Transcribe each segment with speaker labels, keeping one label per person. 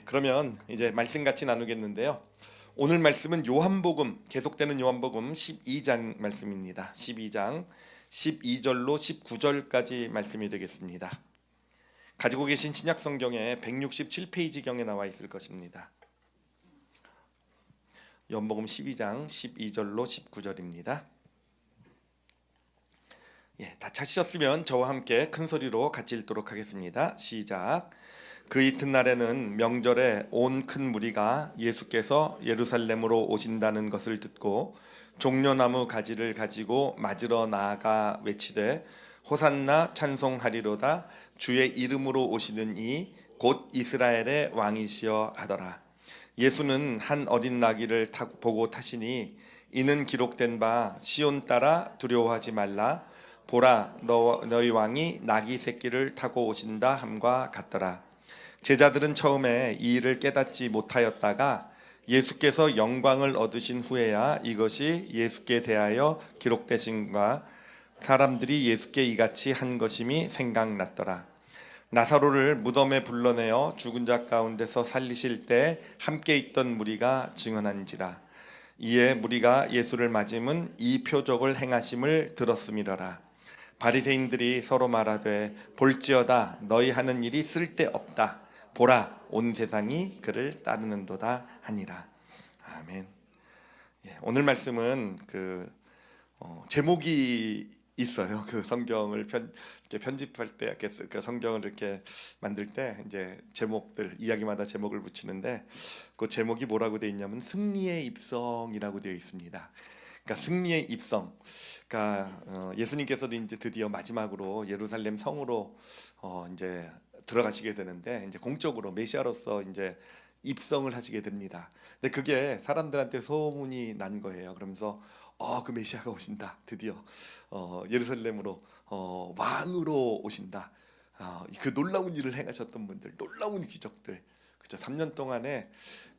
Speaker 1: 그러면 이제 말씀 같이 나누겠는데요. 오늘 말씀은 요한복음, 계속되는 요한복음 12장 말씀입니다. 12장 12절로 19절까지 말씀이 되겠습니다. 가지고 계신 신약 성경에 167페이지경에 나와 있을 것입니다. 요한복음 12장 12절로 19절입니다. 다 찾으셨으면 저와 함께 큰 소리로 같이 읽도록 하겠습니다. 시작. 그 이튿날에는 명절에 온 큰 무리가 예수께서 예루살렘으로 오신다는 것을 듣고 종려나무 가지를 가지고 맞으러 나아가 외치되 호산나 찬송하리로다 주의 이름으로 오시는 이 곧 이스라엘의 왕이시여 하더라. 예수는 한 어린 나귀를 보고 타시니 이는 기록된 바 시온 따라 두려워하지 말라 보라 너희 왕이 나귀 새끼를 타고 오신다 함과 같더라. 제자들은 처음에 이 일을 깨닫지 못하였다가 예수께서 영광을 얻으신 후에야 이것이 예수께 대하여 기록되신가 사람들이 예수께 이같이 한 것임이 생각났더라. 나사로를 무덤에 불러내어 죽은 자 가운데서 살리실 때 함께 있던 무리가 증언한지라. 이에 무리가 예수를 맞음은 이 표적을 행하심을 들었음이러라. 바리새인들이 서로 말하되 볼지어다 너희 하는 일이 쓸데없다. 보라 온 세상이 그를 따르는도다 하니라. 아멘. 오늘 말씀은 제목이 있어요. 그 성경을 이렇게 편집할 때, 그 성경을 이렇게 만들 때 이제 제목들 이야기마다 제목을 붙이는데 그 제목이 뭐라고 되어 있냐면 승리의 입성이라고 되어 있습니다. 그러니까 승리의 입성. 그러니까 예수님께서도 이제 드디어 마지막으로 예루살렘 성으로 이제 들어가시게 되는데 이제 공적으로 메시아로서 이제 입성을 하시게 됩니다. 근데 그게 사람들한테 소문이 난 거예요. 그러면서 그 메시아가 오신다. 드디어 예루살렘으로 왕으로 오신다. 그 놀라운 일을 행하셨던 분들, 놀라운 기적들. 그죠? 3년 동안에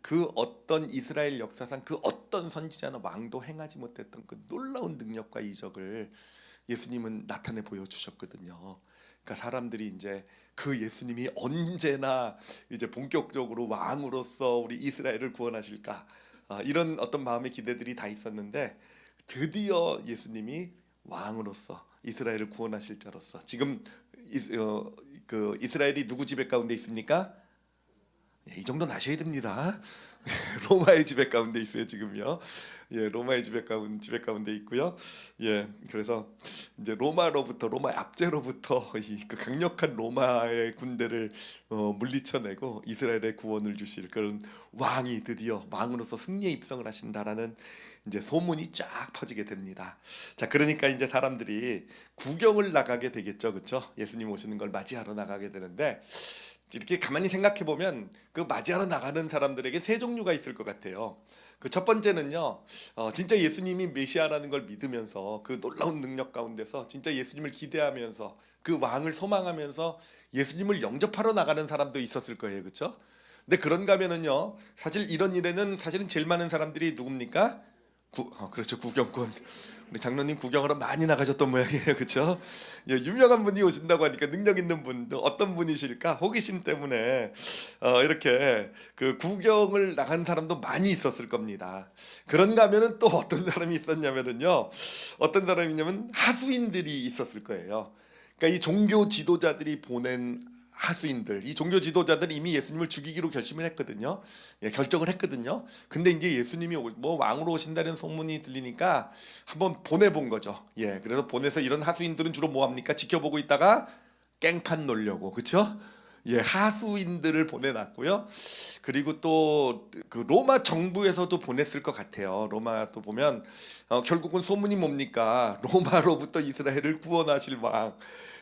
Speaker 1: 그 어떤 이스라엘 역사상 그 어떤 선지자나 왕도 행하지 못했던 그 놀라운 능력과 이적을 예수님은 나타내 보여주셨거든요. 그러니까 사람들이 이제 그 예수님이 언제나 이제 본격적으로 왕으로서 우리 이스라엘을 구원하실까 이런 어떤 마음의 기대들이 다 있었는데 드디어 예수님이 왕으로서 이스라엘을 구원하실 자로서 지금 그 이스라엘이 누구 지배 가운데 있습니까? 이 정도는 아셔야 됩니다. 로마의 지배 가운데 있어요 지금요. 로마의 지배 가운데 있고요. 그래서 이제 로마 압제로부터 그 강력한 로마의 군대를 물리쳐내고 이스라엘의 구원을 주실 그런 왕이 드디어 왕으로서 승리에 입성을 하신다라는 이제 소문이 쫙 퍼지게 됩니다. 자, 그러니까 이제 사람들이 구경을 나가게 되겠죠, 그렇죠? 예수님 오시는 걸 맞이하러 나가게 되는데. 이렇게 가만히 생각해 보면 그 맞이하러 나가는 사람들에게 세 종류가 있을 것 같아요. 그 첫 번째는요, 진짜 예수님이 메시아라는 걸 믿으면서 그 놀라운 능력 가운데서 진짜 예수님을 기대하면서 그 왕을 소망하면서 예수님을 영접하러 나가는 사람도 있었을 거예요, 그렇죠? 근데 그런가 하면은요, 사실 이런 일에는 사실은 제일 많은 사람들이 누굽니까? 그렇죠, 구경꾼. 우리 장로님 구경하러 많이 나가셨던 모양이에요, 그렇죠? 유명한 분이 오신다고 하니까 능력 있는 분 어떤 분이실까 호기심 때문에 이렇게 그 구경을 나간 사람도 많이 있었을 겁니다. 그런가 하면은 또 어떤 사람이 있었냐면은요, 어떤 사람이냐면 하수인들이 있었을 거예요. 그러니까 이 종교 지도자들이 보낸 하수인들, 이 종교 지도자들이 이미 예수님을 죽이기로 결심을 했거든요. 결정을 했거든요. 근데 이제 예수님이 뭐 왕으로 오신다는 소문이 들리니까 한번 보내본 거죠. 그래서 보내서 이런 하수인들은 주로 뭐 합니까? 지켜보고 있다가 깽판 놀려고, 그렇죠? 하수인들을 보내놨고요. 그리고 또 그 로마 정부에서도 보냈을 것 같아요. 로마 또 보면 결국은 소문이 뭡니까? 로마로부터 이스라엘을 구원하실 왕.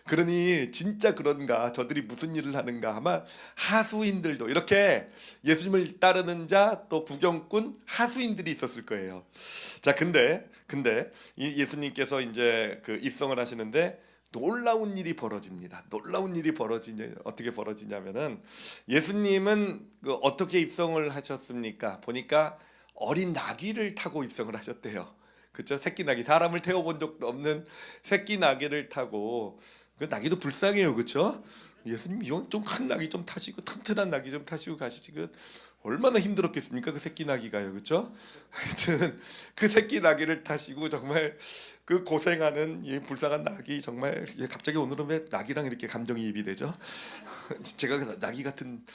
Speaker 1: 그러니 진짜 그런가, 저들이 무슨 일을 하는가, 아마 하수인들도 이렇게 예수님을 따르는 자, 또 구경꾼 하수인들이 있었을 거예요. 자, 근데 이 예수님께서 이제 그 입성을 하시는데 놀라운 일이 벌어집니다. 놀라운 일이 어떻게 벌어지냐면은 예수님은 어떻게 입성을 하셨습니까? 보니까 어린 나귀를 타고 입성을 하셨대요. 그렇죠? 새끼 나귀, 사람을 태워본 적도 없는 새끼 나귀를 타고. 그 나귀도 불쌍해요, 그렇죠? 예수님 이건 좀 큰 낙이 좀 타시고 튼튼한 낙이 좀 타시고 가시지 그 얼마나 힘들었겠습니까 그 새끼 나귀가요, 그렇죠? 하여튼 그 새끼 나귀를 타시고 정말 그 고생하는 이 불쌍한 낙이 정말 갑자기 오늘은 왜 낙이랑 이렇게 감정이입이 되죠? 제가 그 낙이 같은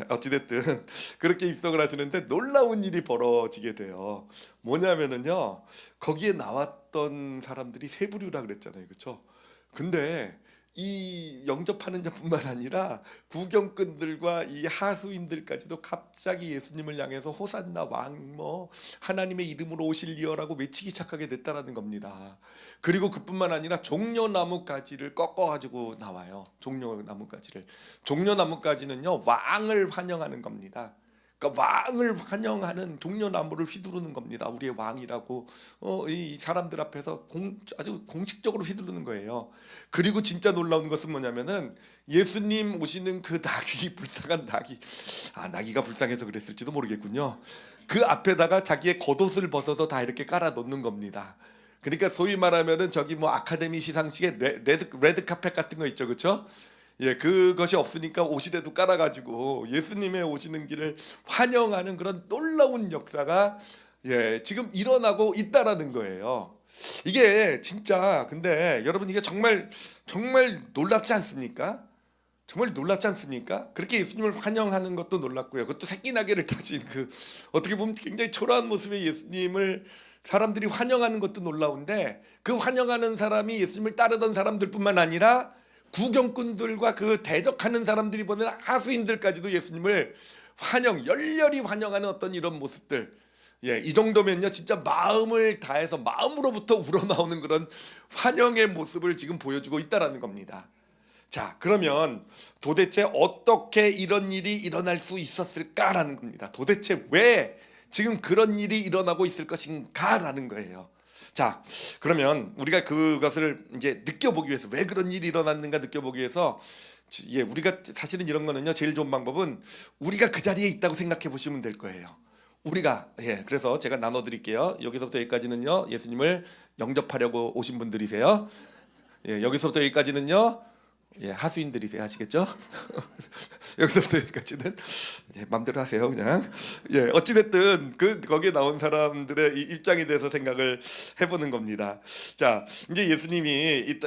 Speaker 1: 어찌됐든 그렇게 입성을 하시는데 놀라운 일이 벌어지게 돼요. 뭐냐면은요 거기에 나왔던 사람들이 세 부류라 그랬잖아요, 그렇죠? 근데 이 영접하는 자뿐만 아니라 구경꾼들과 이 하수인들까지도 갑자기 예수님을 향해서 호산나 왕 뭐 하나님의 이름으로 오실리어라고 외치기 시작하게 됐다라는 겁니다. 그리고 그뿐만 아니라 종려나무가지를 꺾어 가지고 나와요. 종려나무가지는요 왕을 환영하는 겁니다. 그러니까 왕을 환영하는 종려나무를 휘두르는 겁니다. 우리의 왕이라고 이 사람들 앞에서 아주 공식적으로 휘두르는 거예요. 그리고 진짜 놀라운 것은 뭐냐면은 예수님 오시는 그 낙이 불쌍한 낙이 나귀가 불쌍해서 그랬을지도 모르겠군요. 그 앞에다가 자기의 겉옷을 벗어서 다 이렇게 깔아 놓는 겁니다. 그러니까 소위 말하면은 저기 뭐 아카데미 시상식에 레드 카펫 같은 거 있죠, 그렇죠? 그것이 없으니까 옷이라도 깔아가지고 예수님의 오시는 길을 환영하는 그런 놀라운 역사가 지금 일어나고 있다라는 거예요. 이게 진짜 근데 여러분 이게 정말 놀랍지 않습니까? 정말 놀랍지 않습니까? 그렇게 예수님을 환영하는 것도 놀랍고요. 그것도 새끼 나귀를 타신 그 어떻게 보면 굉장히 초라한 모습의 예수님을 사람들이 환영하는 것도 놀라운데 그 환영하는 사람이 예수님을 따르던 사람들뿐만 아니라 구경꾼들과 그 대적하는 사람들이 보는 하수인들까지도 예수님을 열렬히 환영하는 어떤 이런 모습들, 이 정도면요 진짜 마음을 다해서 마음으로부터 우러나오는 그런 환영의 모습을 지금 보여주고 있다라는 겁니다. 자, 그러면 도대체 어떻게 이런 일이 일어날 수 있었을까라는 겁니다. 도대체 왜 지금 그런 일이 일어나고 있을 것인가라는 거예요. 자, 그러면 우리가 그것을 이제 느껴보기 위해서 왜 그런 일이 일어났는가 느껴보기 위해서 우리가 사실은 이런 거는요 제일 좋은 방법은 우리가 그 자리에 있다고 생각해 보시면 될 거예요. 우리가 그래서 제가 나눠드릴게요. 여기서부터 여기까지는요 예수님을 영접하려고 오신 분들이세요. 여기서부터 여기까지는요 하수인들이세요. 아시겠죠? 여기서부터 여기까지는 마음대로 하세요. 그냥 어찌됐든 거기에 나온 사람들의 입장에 대해서 생각을 해보는 겁니다. 자, 이제 예수님이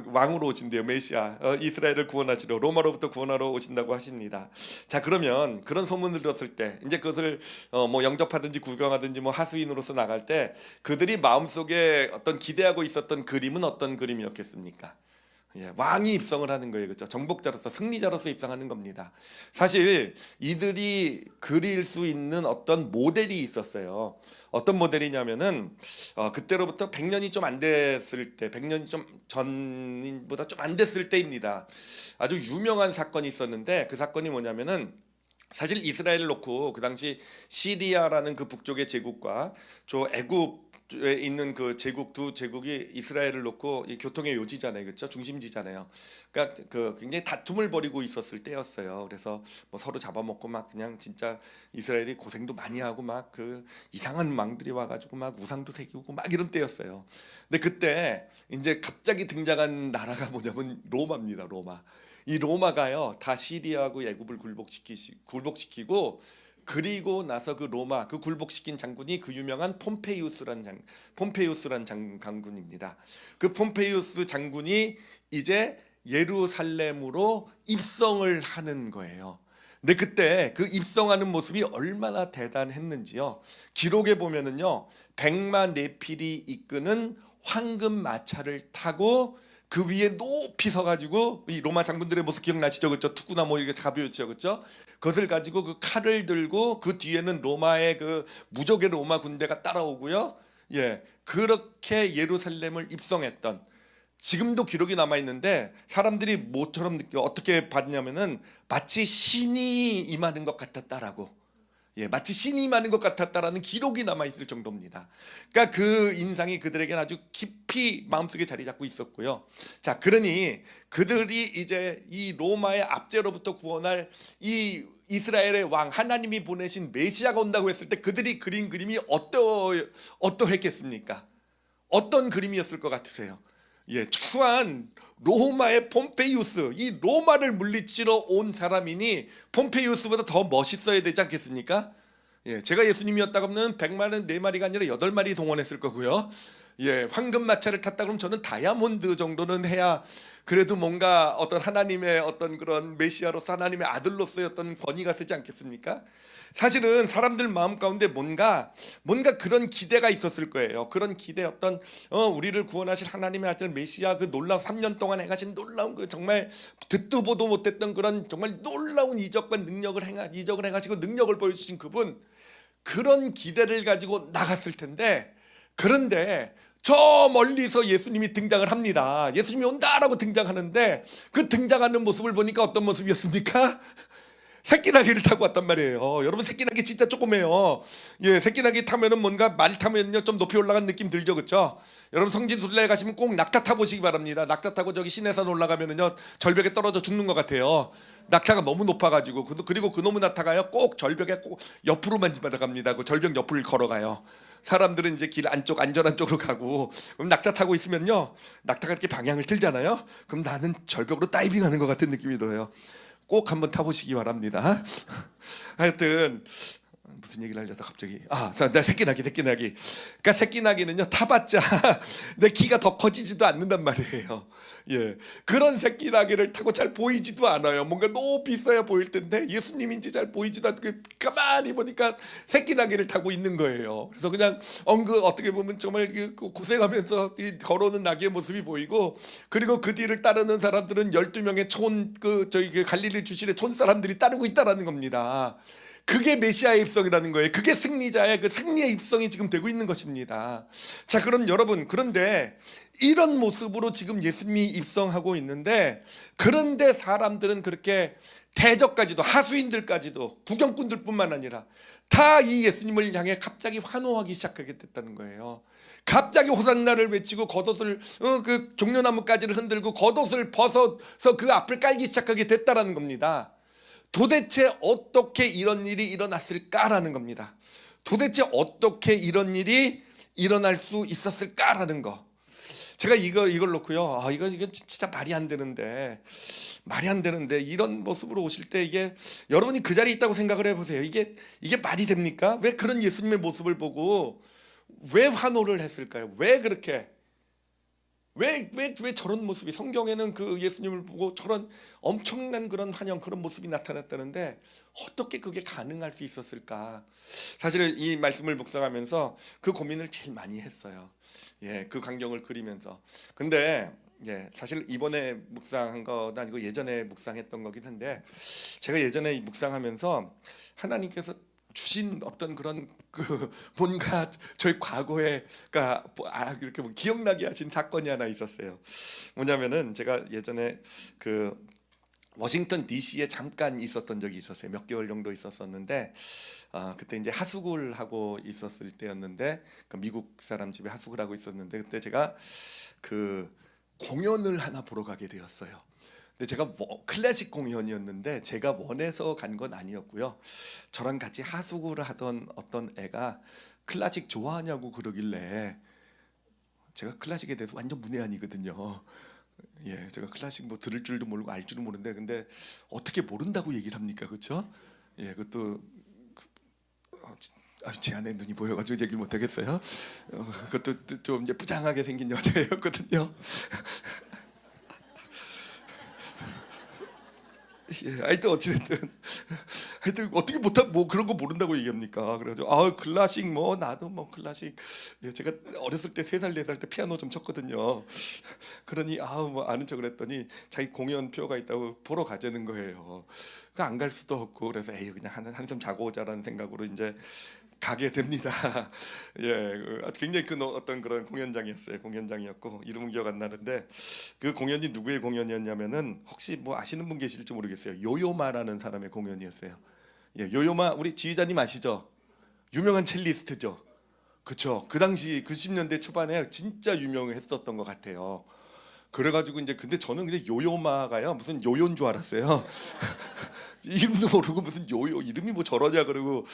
Speaker 1: 왕으로 오신대요. 메시아, 이스라엘을 구원하시러 로마로부터 구원하러 오신다고 하십니다. 자, 그러면 그런 소문을 들었을 때 이제 그것을 뭐 영접하든지 구경하든지 뭐 하수인으로서 나갈 때 그들이 마음속에 어떤 기대하고 있었던 그림은 어떤 그림이었겠습니까? 왕이 입성을 하는 거예요, 그렇죠? 정복자로서 승리자로서 입성하는 겁니다. 사실 이들이 그릴 수 있는 어떤 모델이 있었어요. 어떤 모델이냐면은 그때로부터 100년이 좀 안 됐을 때, 100년이 좀 전보다 좀 안 됐을 때입니다. 아주 유명한 사건이 있었는데 그 사건이 뭐냐면은 사실 이스라엘을 놓고 그 당시 시리아라는 그 북쪽의 제국과 저 애굽 에 있는 그 제국 두 제국이 이스라엘을 놓고 이 교통의 요지잖아요, 그렇죠? 중심지잖아요. 그러니까 그 굉장히 다툼을 벌이고 있었을 때였어요. 그래서 뭐 서로 잡아먹고 막 그냥 진짜 이스라엘이 고생도 많이 하고 막 그 이상한 왕들이 와가지고 막 우상도 새기고 막 이런 때였어요. 근데 그때 이제 갑자기 등장한 나라가 뭐냐면 로마입니다. 로마. 이 로마가요 다 시리아하고 애굽을 굴복시키고 그리고 나서 그 로마 그 굴복시킨 장군이 그 유명한 폼페이우스란 장군입니다. 그 폼페이우스 장군이 이제 예루살렘으로 입성을 하는 거예요. 근데 그때 그 입성하는 모습이 얼마나 대단했는지요. 기록에 보면은요 100만 네필이 이끄는 황금 마차를 타고 그 위에 높이 서가지고 이 로마 장군들의 모습 기억나시죠, 그렇죠? 투구나 뭐 이게 가벼웠죠, 그렇죠? 그것을 가지고 그 칼을 들고 그 뒤에는 로마의 그 무적의 로마 군대가 따라오고요. 그렇게 예루살렘을 입성했던 지금도 기록이 남아 있는데 사람들이 뭐처럼 어떻게 봤냐면은 마치 신이 임하는 것 같았다라고. 마치 신이 임하는 것 같았다라는 기록이 남아 있을 정도입니다. 그러니까 그 인상이 그들에게는 아주 깊이 마음속에 자리 잡고 있었고요. 자, 그러니 그들이 이제 이 로마의 압제로부터 구원할 이 이스라엘의 왕 하나님이 보내신 메시아가 온다고 했을 때 그들이 그린 그림이 어떠했겠습니까? 어떤 그림이었을 것 같으세요? 최소한 로마의 폼페이우스, 이 로마를 물리치러 온 사람이니 폼페이우스보다 더 멋있어야 되지 않겠습니까? 예, 제가 예수님이었다 그러면 100마리는 4마리가 아니라 8마리 동원했을 거고요. 예, 황금마차를 탔다 그러면 저는 다이아몬드 정도는 해야 그래도 뭔가 어떤 하나님의 어떤 그런 메시아로서 하나님의 아들로서의 어떤 권위가 쓰지 않겠습니까? 사실은 사람들 마음 가운데 뭔가 그런 기대가 있었을 거예요. 그런 기대, 어떤 우리를 구원하실 하나님의 아들 메시아, 그 놀라운 3년 동안 해가신 놀라운 그 정말 듣도 보도 못했던 그런 정말 놀라운 이적과 이적을 해가지고 능력을 보여주신 그분, 그런 기대를 가지고 나갔을 텐데, 그런데 저 멀리서 예수님이 등장을 합니다. 예수님이 온다라고 등장하는데 그 등장하는 모습을 보니까 어떤 모습이었습니까? 새끼나귀를 타고 왔단 말이에요. 여러분, 새끼나귀 진짜 조그매요. 예, 새끼나귀 타면은 뭔가 말 타면요 좀 높이 올라간 느낌 들죠, 그렇죠? 여러분, 성지순례에 가시면 꼭 낙타 타 보시기 바랍니다. 낙타 타고 저기 시내산 올라가면은요 절벽에 떨어져 죽는 것 같아요. 낙타가 너무 높아가지고. 그리고 그놈의 낙타가요 꼭 절벽에 꼭 옆으로만 지나갑니다. 그 절벽 옆을 걸어가요. 사람들은 이제 길 안쪽 안전한 쪽으로 가고, 그럼 낙타 타고 있으면요 낙타가 이렇게 방향을 틀잖아요. 그럼 나는 절벽으로 다이빙하는 것 같은 느낌이 들어요. 꼭 한번 타보시기 바랍니다. 하여튼 무슨 얘기를 하려다 갑자기 내 새끼나귀. 그러니까 새끼나귀는요 타봤자 내 키가 더 커지지도 않는단 말이에요. 예, 그런 새끼나귀를 타고 잘 보이지도 않아요. 뭔가 높이 있어야 보일 텐데 예수님인지 잘 보이지도 않고 가만히 보니까 새끼나귀를 타고 있는 거예요. 그래서 그냥 어떻게 보면 정말 고생하면서 걸어오는 나귀의 모습이 보이고, 그리고 그 뒤를 따르는 사람들은 12명의 저희 갈릴리 출신의 촌 사람들이 따르고 있다라는 겁니다. 그게 메시아의 입성이라는 거예요. 그게 승리자의 그 승리의 입성이 지금 되고 있는 것입니다. 자, 그럼 여러분, 그런데 이런 모습으로 지금 예수님이 입성하고 있는데, 그런데 사람들은 그렇게 대적까지도, 하수인들까지도, 구경꾼들뿐만 아니라 다 이 예수님을 향해 갑자기 환호하기 시작하게 됐다는 거예요. 갑자기 호산나를 외치고 겉옷을 그 종려나무가지를 흔들고 겉옷을 벗어서 그 앞을 깔기 시작하게 됐다라는 겁니다. 도대체 어떻게 이런 일이 일어났을까라는 겁니다. 도대체 어떻게 이런 일이 일어날 수 있었을까라는 거. 제가 이걸 놓고요. 이거 진짜 말이 안 되는데 이런 모습으로 오실 때, 이게 여러분이 그 자리에 있다고 생각을 해보세요. 이게 말이 됩니까? 왜 그런 예수님의 모습을 보고 왜 환호를 했을까요? 왜 그렇게? 왜 저런 모습이, 성경에는 그 예수님을 보고 저런 엄청난 그런 환영, 그런 모습이 나타났다는데 어떻게 그게 가능할 수 있었을까? 사실 이 말씀을 묵상하면서 그 고민을 제일 많이 했어요. 예, 그 광경을 그리면서. 근데 사실 이번에 묵상한 건 아니고 예전에 묵상했던 거긴 한데, 제가 예전에 묵상하면서 하나님께서 주신 어떤 그런 뭔가 저희 과거에 이렇게 기억나게 하신 사건이 하나 있었어요. 뭐냐면은 제가 예전에 그 워싱턴 DC에 잠깐 있었던 적이 있었어요. 몇 개월 정도 있었었는데, 그때 이제 하숙을 하고 있었을 때였는데, 그 미국 사람 집에 하숙을 하고 있었는데, 그때 제가 그 공연을 하나 보러 가게 되었어요. 근데 제가 클래식 공연이었는데 제가 원해서 간 건 아니었고요. 저랑 같이 하숙을 하던 어떤 애가 클래식 좋아하냐고 그러길래, 제가 클래식에 대해서 완전 문외한이거든요. 예, 제가 클래식 뭐 들을 줄도 모르고 알 줄도 모르는데, 근데 어떻게 모른다고 얘기를 합니까, 그렇죠? 예, 그것도 제 안에 눈이 보여가지고 얘기를 못 하겠어요. 그것도 좀 이제 부장하게 생긴 여자였거든요. 예, 하여튼 어찌됐든 어떻게 그런 거 모른다고 얘기합니까? 그래가지고 클래식 나도 클래식. 예, 제가 어렸을 때 3살 4살 때 피아노 좀 쳤거든요. 그러니 아는 척을 했더니 자기 공연표가 있다고 보러 가자는 거예요. 안 갈 수도 없고, 그래서 그냥 한숨 자고 오자라는 생각으로 이제 가게 됩니다. 예, 굉장히 어떤 그런 공연장이었고 이름은 기억 안 나는데, 그 공연이 누구의 공연이었냐면은, 혹시 뭐 아시는 분 계실지 모르겠어요. 요요마라는 사람의 공연이었어요. 예, 요요마 우리 지휘자님 아시죠? 유명한 첼리스트죠. 그렇죠. 그 당시 90년대 초반에 진짜 유명했었던 것 같아요. 그래가지고 이제 근데 저는 요요마가요 무슨 요요인 줄 알았어요. 이름도 모르고 무슨 요요 이름이 뭐 저러냐 그러고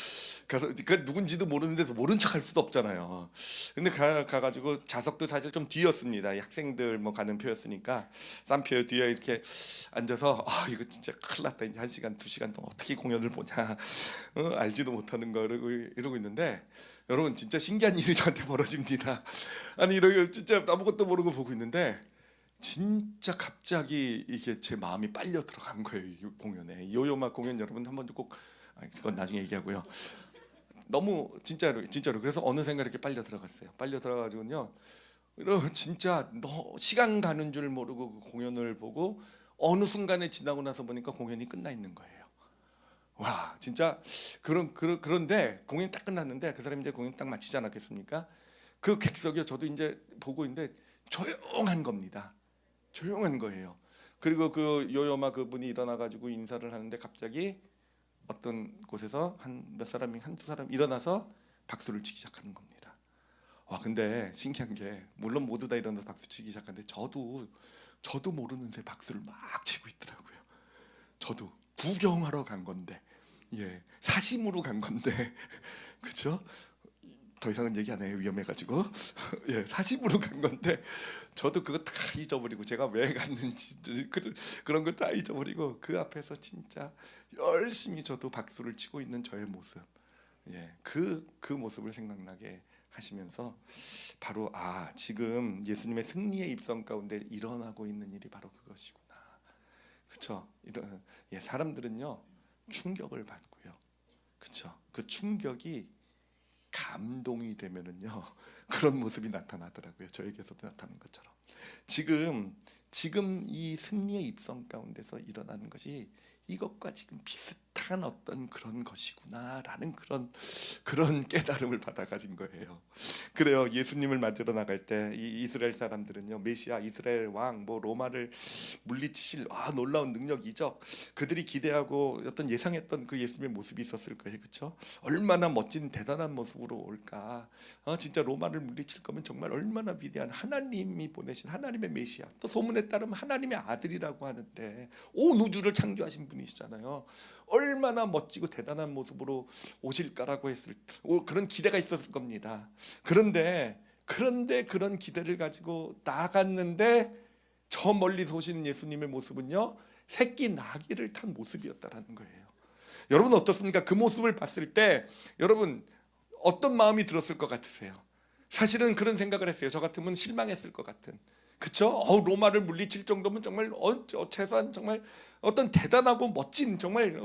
Speaker 1: 가서 그 누군지도 모르는데서 모른 척할 수도 없잖아요. 근데 가가지고 좌석도 사실 좀 뒤였습니다. 학생들 뭐 가는 표였으니까 싼 표 뒤에 이렇게 앉아서 이거 진짜 큰일 났다. 이제 1시간 2시간 동안 어떻게 공연을 보냐, 알지도 못하는 거 이러고 있는데 여러분 진짜 신기한 일이 저한테 벌어집니다. 아니 이러고 진짜 아무것도 모르고 보고 있는데 진짜 갑자기 이게 제 마음이 빨려 들어간 거예요. 이 공연에. 요요마 공연 여러분 한번 꼭 그건 나중에 얘기하고요. 너무 진짜로 그래서 어느샌가 이렇게 빨려 들어갔어요. 빨려 들어가지고요. 진짜 시간 가는 줄 모르고 그 공연을 보고 어느 순간에 지나고 나서 보니까 공연이 끝나 있는 거예요. 와 진짜 그런데 공연이 딱 끝났는데 그 사람이 이제 공연 딱 마치지 않았겠습니까? 그 객석에 저도 이제 보고 있는데 조용한 겁니다. 조용한 거예요. 그리고 그 요요마 그분이 일어나 가지고 인사를 하는데 갑자기 어떤 곳에서 한두 사람 일어나서 박수를 치기 시작하는 겁니다. 와 근데 신기한 게 물론 모두 다 일어나서 박수 치기 시작하는데 저도 모르는 새 박수를 막 치고 있더라고요. 저도 구경하러 간 건데, 사심으로 간 건데, 그렇죠? 더 이상은 얘기 안 해요. 위험해가지고. 사심으로 간 건데 저도 그거 다 잊어버리고 제가 왜 갔는지 그런 거 다 잊어버리고 그 앞에서 진짜 열심히 저도 박수를 치고 있는 저의 모습, 그 모습을 생각나게 하시면서 바로 지금 예수님의 승리의 입성 가운데 일어나고 있는 일이 바로 그것이구나. 그렇죠? 사람들은요 충격을 받고요, 그렇죠? 그 충격이 감동이 되면은요 그런 모습이 나타나더라고요. 저에게서도 나타나는 것처럼 지금 이 승리의 입성 가운데서 일어나는 것이 이것과 지금 비슷한 어떤 그런 것이구나라는 그런 깨달음을 받아 가진 거예요. 그래요. 예수님을 맞으러 나갈 때 이 이스라엘 사람들은요 메시아 이스라엘 왕 로마를 물리치실 놀라운 능력 이적 그들이 기대하고 어떤 예상했던 그 예수님의 모습이 있었을 거예요. 그렇죠? 얼마나 멋진 대단한 모습으로 올까. 진짜 로마를 물리칠 거면 정말 얼마나 위대한 하나님이 보내신 하나님의 메시아, 또 소문에 따르면 하나님의 아들이라고 하는데 온 우주를 창조하신 분이시잖아요. 얼마나 멋지고 대단한 모습으로 오실까라고 그런 기대가 있었을 겁니다. 그런데 그런 기대를 가지고 나갔는데 저 멀리서 오시는 예수님의 모습은요 새끼 나귀를 탄 모습이었다라는 거예요. 여러분 어떻습니까? 그 모습을 봤을 때 여러분 어떤 마음이 들었을 것 같으세요? 사실은 그런 생각을 했어요. 저 같으면 실망했을 것 같은. 그렇죠? 로마를 물리칠 정도면 정말 최소한 정말 어떤 대단하고 멋진 정말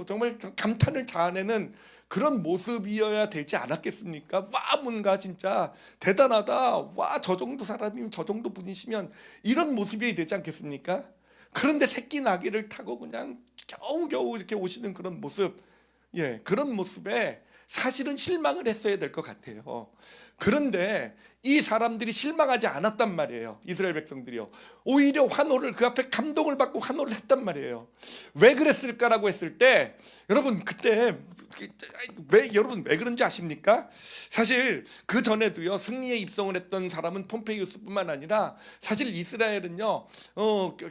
Speaker 1: 감탄을 자아내는 그런 모습이어야 되지 않았겠습니까? 와 뭔가 진짜 대단하다. 와 저 정도 사람이면 저 정도 분이시면 이런 모습이 되지 않겠습니까? 그런데 새끼 나귀를 타고 그냥 겨우겨우 이렇게 오시는 그런 모습, 그런 모습에 사실은 실망을 했어야 될 것 같아요. 그런데 이 사람들이 실망하지 않았단 말이에요. 이스라엘 백성들이요. 오히려 환호를 그 앞에 감동을 받고 환호를 했단 말이에요. 왜 그랬을까라고 했을 때 여러분 그때 여러분 왜 그런지 아십니까? 사실 그 전에도요 승리에 입성을 했던 사람은 폼페이우스뿐만 아니라 사실 이스라엘은요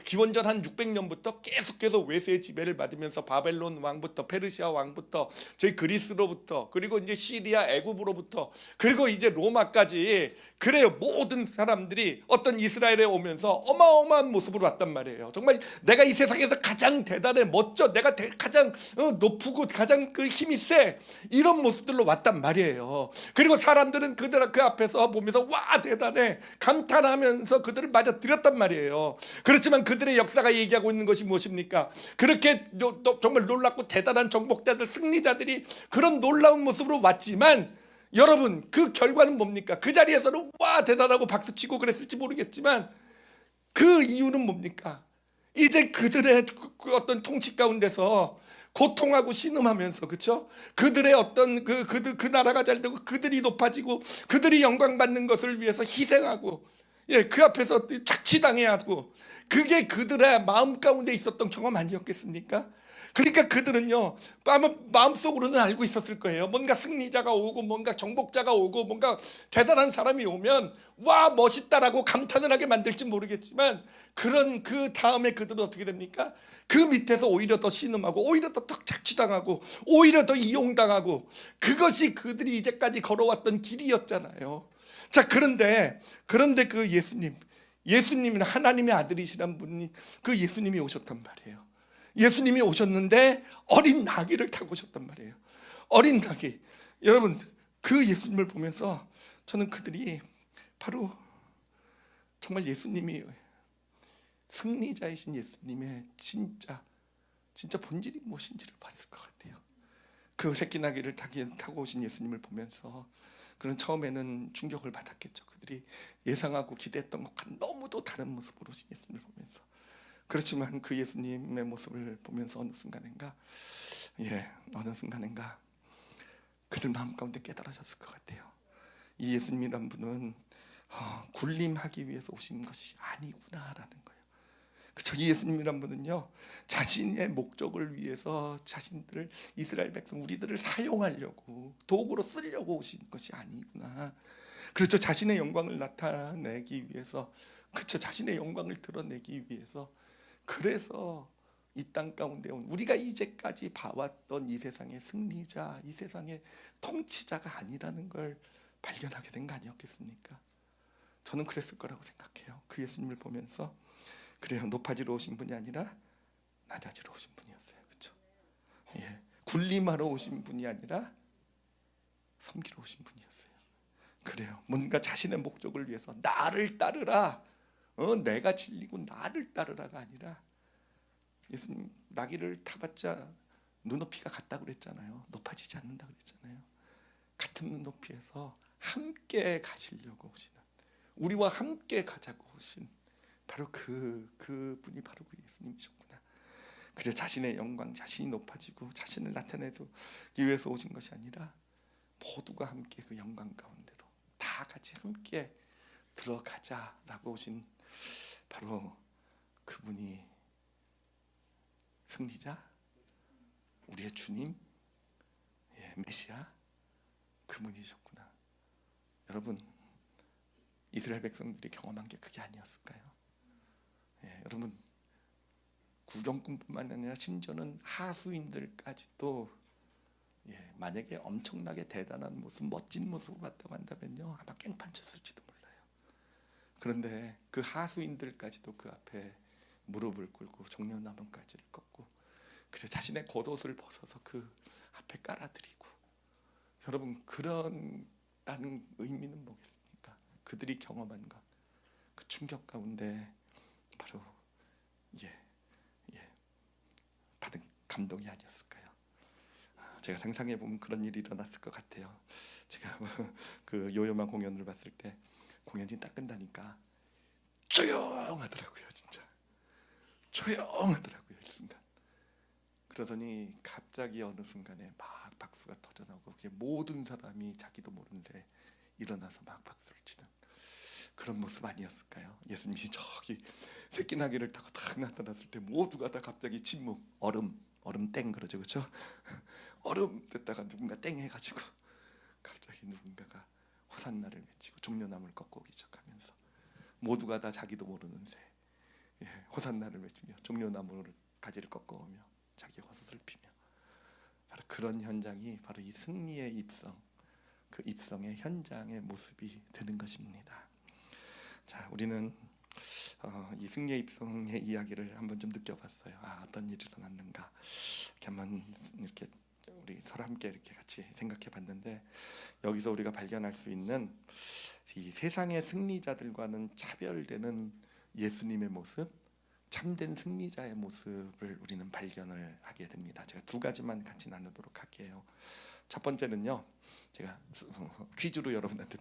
Speaker 1: 기원전 한 600년부터 계속해서 외세의 지배를 받으면서 바벨론 왕부터 페르시아 왕부터 저희 그리스로부터 그리고 이제 시리아 애굽으로부터 그리고 이제 로마까지 그래요. 모든 사람들이 어떤 이스라엘에 오면서 어마어마한 모습으로 왔단 말이에요. 정말 내가 이 세상에서 가장 대단해 멋져 내가 가장 높고 가장 그 힘이 세 이런 모습들로 왔단 말이에요. 그리고 사람들은 그들 그 앞에서 보면서 와 대단해 감탄하면서 그들을 맞아들였단 말이에요. 그렇지만 그들의 역사가 얘기하고 있는 것이 무엇입니까? 그렇게 정말 놀랍고 대단한 정복자들 승리자들이 그런 놀라운 모습으로 왔지만 여러분 그 결과는 뭡니까? 그 자리에서는 와 대단하고 박수치고 그랬을지 모르겠지만 그 이유는 뭡니까? 이제 그들의 어떤 통치 가운데서 고통하고 신음하면서 그렇죠? 그들의 어떤 그 나라가 잘 되고 그들이 높아지고 그들이 영광 받는 것을 위해서 희생하고 그 앞에서 착취당해야 하고 그게 그들의 마음 가운데 있었던 경험 아니었겠습니까? 그러니까 그들은요, 마음속으로는 알고 있었을 거예요. 뭔가 승리자가 오고 뭔가 정복자가 오고 뭔가 대단한 사람이 오면 와 멋있다라고 감탄을 하게 만들지 모르겠지만, 그런 그 다음에 그들은 어떻게 됩니까? 그 밑에서 오히려 더 신음하고 오히려 더 착취당하고 오히려 더 이용당하고, 그것이 그들이 이제까지 걸어왔던 길이었잖아요. 자, 그런데 그 예수님은 하나님의 아들이시란 분이, 그 예수님이 오셨단 말이에요. 예수님이 오셨는데 어린 나귀를 타고 오셨단 말이에요. 어린 나귀. 여러분, 그 예수님을 보면서 저는 그들이 바로 정말 예수님이 승리자이신 예수님의 진짜 본질이 무엇인지를 봤을 것 같아요. 그 새끼 나귀를 타고 오신 예수님을 보면서 그는 처음에는 충격을 받았겠죠. 그들이 예상하고 기대했던 것과 너무도 다른 모습으로 오신 예수님을 보면서. 그렇지만 그 예수님의 모습을 보면서 어느 순간인가 그들 마음 가운데 깨달아졌을 것 같아요. 이 예수님이란 분은 군림하기 위해서 오신 것이 아니구나라는 거예요. 그렇죠? 이 예수님이란 분은요, 자신의 목적을 위해서 자신들을, 이스라엘 백성 우리들을 사용하려고, 도구로 쓰려고 오신 것이 아니구나. 그렇죠? 자신의 영광을 나타내기 위해서, 그렇죠? 자신의 영광을 드러내기 위해서, 그래서 이 땅 가운데 온 우리가 이제까지 봐왔던 이 세상의 승리자, 이 세상의 통치자가 아니라는 걸 발견하게 된 거 아니었겠습니까? 저는 그랬을 거라고 생각해요. 그 예수님을 보면서, 그래요, 높아지러 오신 분이 아니라 낮아지러 오신 분이었어요. 그렇죠? 군림하러 오신 분이 아니라 섬기러 오신 분이었어요. 그래요, 뭔가 자신의 목적을 위해서 나를 따르라, 내가 진리고 나를 따르라가 아니라, 예수님 나귀를 타봤자 눈높이가 같다고 그랬잖아요. 높아지지 않는다 그랬잖아요. 같은 눈높이에서 함께 가시려고 오시는, 우리와 함께 가자고 오신 바로 그분이 바로 그 예수님이셨구나. 그래서 자신의 영광, 자신이 높아지고 자신을 나타내기 위해서 오신 것이 아니라 모두가 함께 그 영광 가운데로 다 같이 함께 들어가자라고 오신 바로 그분이 승리자, 우리의 주님, 메시아, 그분이셨구나. 여러분, 이스라엘 백성들이 경험한 게 그게 아니었을까요? 여러분, 구경꾼뿐만 아니라 심지어는 하수인들까지도 만약에 엄청나게 대단한 모습, 멋진 모습을 봤다고 한다면요, 아마 깽판 쳤을지도 몰라요. 그런데 그 하수인들까지도 그 앞에 무릎을 꿇고 종려나무까지를 꺾고, 그래서 자신의 겉옷을 벗어서 그 앞에 깔아드리고, 여러분, 그런다는 의미는 뭐겠습니까? 그들이 경험한 것, 그 충격 가운데 바로 받은 감동이 아니었을까요? 제가 상상해 보면 그런 일이 일어났을 것 같아요. 제가 그 요요만 공연을 봤을 때 공연이 딱 끝나니까 조용하더라고요. 진짜 조용하더라고요, 이 순간. 그러더니 갑자기 어느 순간에 막 박수가 터져나오고, 모든 사람이 자기도 모른 새 일어나서 막 박수를 치는 그런 모습 아니었을까요? 예수님이 저기 새끼 나귀를 타고 딱 나타났을 때 모두가 다 갑자기 침묵, 얼음 땡 그러죠, 그렇죠? 얼음 됐다가 누군가 땡 해가지고 갑자기 누군가가 호산나를 외치고 종려나무를 꺾고 오기 시작하면서 모두가 다 자기도 모르는 새 호산나를 외치며 종려나무를 가지를 꺾어오며 자기 헛옷을 피며, 바로 그런 현장이 바로 이 승리의 입성, 그 입성의 현장의 모습이 되는 것입니다. 자, 우리는 이 승리의 입성의 이야기를 한번 좀 느껴봤어요. 어떤 일이 일어났는가 이렇게 한번 이렇게 우리 서로 함께 이렇게 같이 생각해봤는데, 여기서 우리가 발견할 수 있는 이 세상의 승리자들과는 차별되는 예수님의 모습, 참된 승리자의 모습을 우리는 발견을 하게 됩니다. 제가 두 가지만 같이 나누도록 할게요. 첫 번째는요, 제가 퀴즈로 여러분한테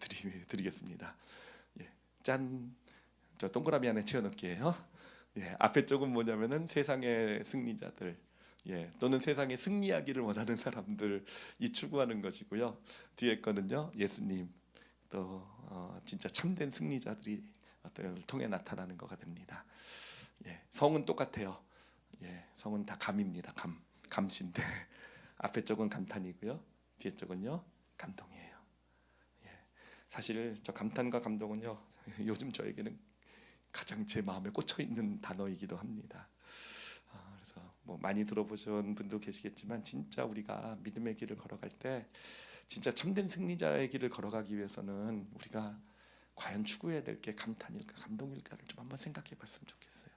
Speaker 1: 드리겠습니다. 짠, 저 동그라미 안에 채워넣기예요. 앞에 쪽은 뭐냐면은 세상의 승리자들, 또는 세상에 승리하기를 원하는 사람들이 추구하는 것이고요. 뒤에 거는요, 예수님, 또 진짜 참된 승리자들이 어떤 통해 나타나는 거가 됩니다. 성은 똑같아요. 성은 다 감입니다. 감시인데 앞에 쪽은 감탄이고요, 뒤에 쪽은요 감동이에요. 예. 사실 저 감탄과 감동은요 요즘 저에게는 가장 제 마음에 꽂혀 있는 단어이기도 합니다. 그래서 뭐 많이 들어보신 분도 계시겠지만 진짜 우리가 믿음의 길을 걸어갈 때 진짜 참된 승리자의 길을 걸어가기 위해서는 우리가 과연 추구해야 될 게 감탄일까 감동일까를 좀 한번 생각해 봤으면 좋겠어요.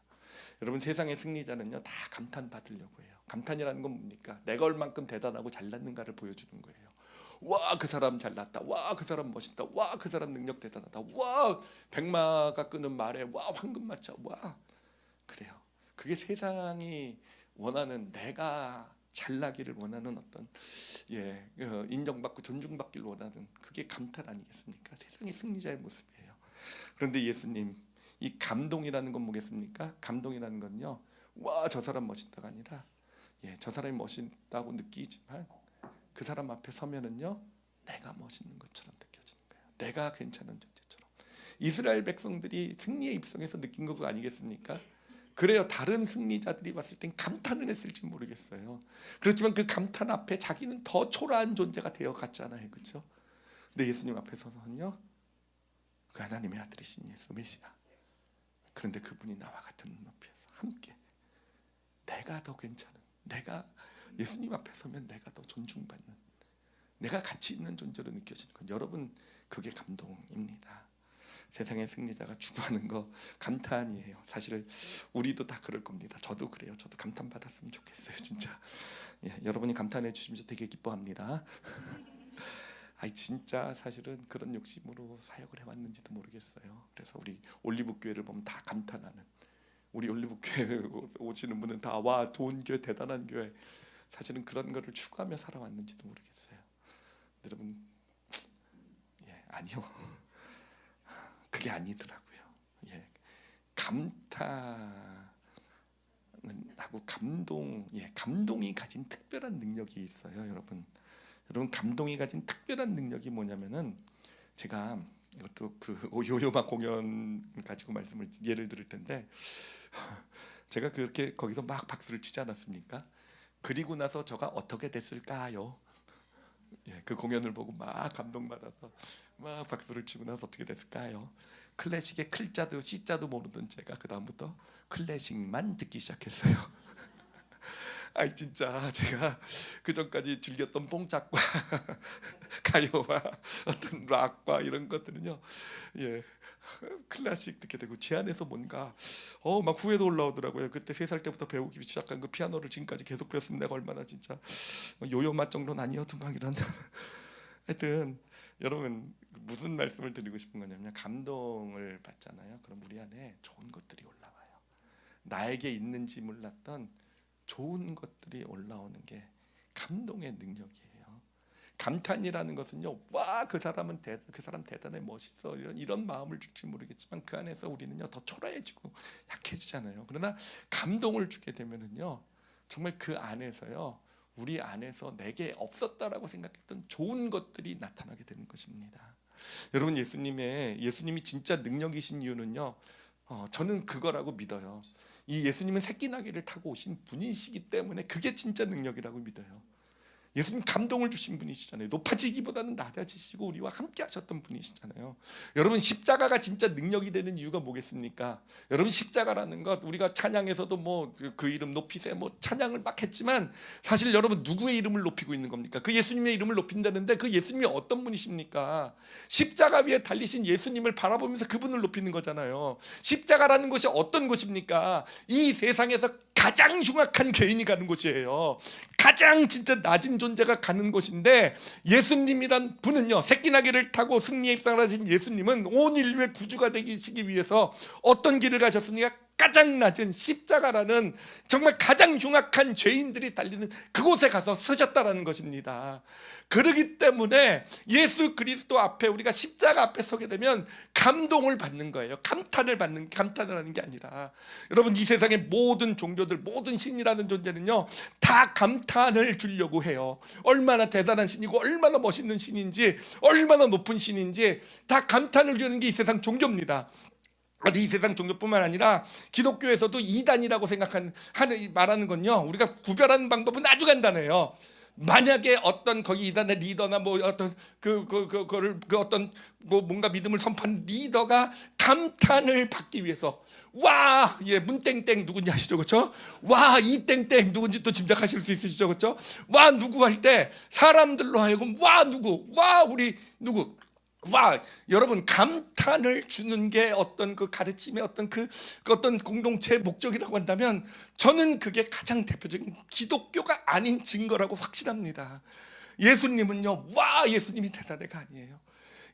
Speaker 1: 여러분, 세상의 승리자는요 다 감탄 받으려고 해요. 감탄이라는 건 뭡니까? 내가 얼만큼 대단하고 잘났는가를 보여주는 거예요. 와, 그 사람 잘났다. 와, 그 사람 멋있다. 와, 그 사람 능력 대단하다. 와, 백마가 끄는 말에 와, 황금마차. 와, 그래요. 그게 세상이 원하는, 내가 잘나기를 원하는 어떤 인정받고 존중받기를 원하는, 그게 감탄 아니겠습니까? 세상의 승리자의 모습이에요. 그런데 예수님, 이 감동이라는 건 뭐겠습니까? 감동이라는 건요, 와, 저 사람 멋있다가 아니라 저 사람이 멋있다고 느끼지만 그 사람 앞에 서면은요 내가 멋있는 것처럼 느껴지는 거예요. 내가 괜찮은 존재처럼. 이스라엘 백성들이 승리에 입성해서 느낀 거 아니겠습니까? 그래요. 다른 승리자들이 봤을 땐 감탄을 했을지 모르겠어요. 그렇지만 그 감탄 앞에 자기는 더 초라한 존재가 되어 갔잖아요, 그렇죠? 근데 예수님 앞에 서서는요, 그 하나님의 아들이신 예수 메시아, 그런데 그분이 나와 같은 눈높이에서 함께 내가 더 괜찮은, 내가 예수님 앞에 서면 내가 더 존중받는, 내가 가치 있는 존재로 느껴지는 건, 여러분, 그게 감동입니다. 세상의 승리자가 추구하는 거 감탄이에요. 사실 우리도 다 그럴 겁니다. 저도 그래요. 저도 감탄 받았으면 좋겠어요, 진짜. 여러분이 감탄해 주시면서 되게 기뻐합니다. 진짜 사실은 그런 욕심으로 사역을 해왔는지도 모르겠어요. 그래서 우리 올리브교회를 보면 다 감탄하는, 우리 올리브교회 오시는 분은 다 와, 좋은 교회, 대단한 교회, 사실은 그런 거를 추구하며 살아왔는지도 모르겠어요. 여러분, 아니요, 그게 아니더라고요. 감탄하고 감동, 감동이 가진 특별한 능력이 있어요, 여러분. 감동이 가진 특별한 능력이 뭐냐면은, 제가 이것도 그 요요마 공연 가지고 예를 들을 텐데, 제가 그렇게 거기서 막 박수를 치지 않았습니까? 그리고 나서 저가 어떻게 됐을까요? 그 공연을 보고 막 감동받아서 막 박수를 치고 나서 어떻게 됐을까요? 클래식의 클자도 C자도 모르던 제가 그 다음부터 클래식만 듣기 시작했어요. 진짜 제가 그 전까지 즐겼던 뽕짝과 가요와 어떤 락과 이런 것들은요, 클래식 듣게 되고, 제 안에서 뭔가 막 후회도 올라오더라고요. 그때 3살 때부터 배우기 시작한 그 피아노를 지금까지 계속 배웠으면 내가 얼마나 진짜 요요맛 정도는 아니어도 막 이런. 하여튼 여러분, 무슨 말씀을 드리고 싶은 거냐면, 감동을 받잖아요. 그럼 우리 안에 좋은 것들이 올라와요. 나에게 있는지 몰랐던 좋은 것들이 올라오는 게 감동의 능력이에요. 감탄이라는 것은요, 와, 그 사람 대단해, 멋있어, 이런 마음을 줄지 모르겠지만 그 안에서 우리는요 더 초라해지고 약해지잖아요. 그러나 감동을 주게 되면은요, 정말 그 안에서요, 우리 안에서 내게 없었다라고 생각했던 좋은 것들이 나타나게 되는 것입니다. 여러분, 예수님이 진짜 능력이신 이유는요, 저는 그거라고 믿어요. 이 예수님은 새끼나귀를 타고 오신 분이시기 때문에 그게 진짜 능력이라고 믿어요. 예수님 감동을 주신 분이시잖아요. 높아지기보다는 낮아지시고 우리와 함께 하셨던 분이시잖아요. 여러분, 십자가가 진짜 능력이 되는 이유가 뭐겠습니까? 여러분, 십자가라는 것, 우리가 찬양에서도 뭐 그 이름 높이세 뭐 찬양을 막 했지만, 사실 여러분, 누구의 이름을 높이고 있는 겁니까? 그 예수님의 이름을 높인다는데 그 예수님이 어떤 분이십니까? 십자가 위에 달리신 예수님을 바라보면서 그분을 높이는 거잖아요. 십자가라는 것이 어떤 곳입니까? 이 세상에서 가장 흉악한 죄인이 가는 곳이에요. 가장 진짜 낮은 존재가 가는 곳인데, 예수님이란 분은요, 새끼나귀를 타고 승리에 입상을 하신 예수님은 온 인류의 구주가 되시기 위해서 어떤 길을 가셨습니까? 가장 낮은 십자가라는 정말 가장 흉악한 죄인들이 달리는 그곳에 가서 서셨다라는 것입니다. 그렇기 때문에 예수 그리스도 앞에, 우리가 십자가 앞에 서게 되면 감동을 받는 거예요. 감탄을 하는 게 아니라, 여러분, 이 세상의 모든 종교들, 모든 신이라는 존재는요 다 감탄을 주려고 해요. 얼마나 대단한 신이고 얼마나 멋있는 신인지, 얼마나 높은 신인지 다 감탄을 주는 게 이 세상 종교입니다.
Speaker 2: 아주 이 세상 종교뿐만 아니라 기독교에서도 이단이라고 말하는 건요, 우리가 구별하는 방법은 아주 간단해요. 만약에 어떤 거기 이단의 리더나 뭐 어떤 어떤 뭐 뭔가 믿음을 선포하는 리더가 감탄을 받기 위해서 와, 예, 문땡땡 누군지 아시죠, 그렇죠? 와, 이 땡땡 누군지 또 짐작하실 수 있으시죠, 그렇죠? 와, 누구 할 때 사람들로 하여금 와, 누구, 와, 우리 누구, 와, 여러분, 감탄을 주는 게 어떤 그 가르침의 어떤 그 어떤 공동체의 목적이라고 한다면 저는 그게 가장 대표적인 기독교가 아닌 증거라고 확신합니다. 예수님은요, 와, 예수님이 대단해가 아니에요.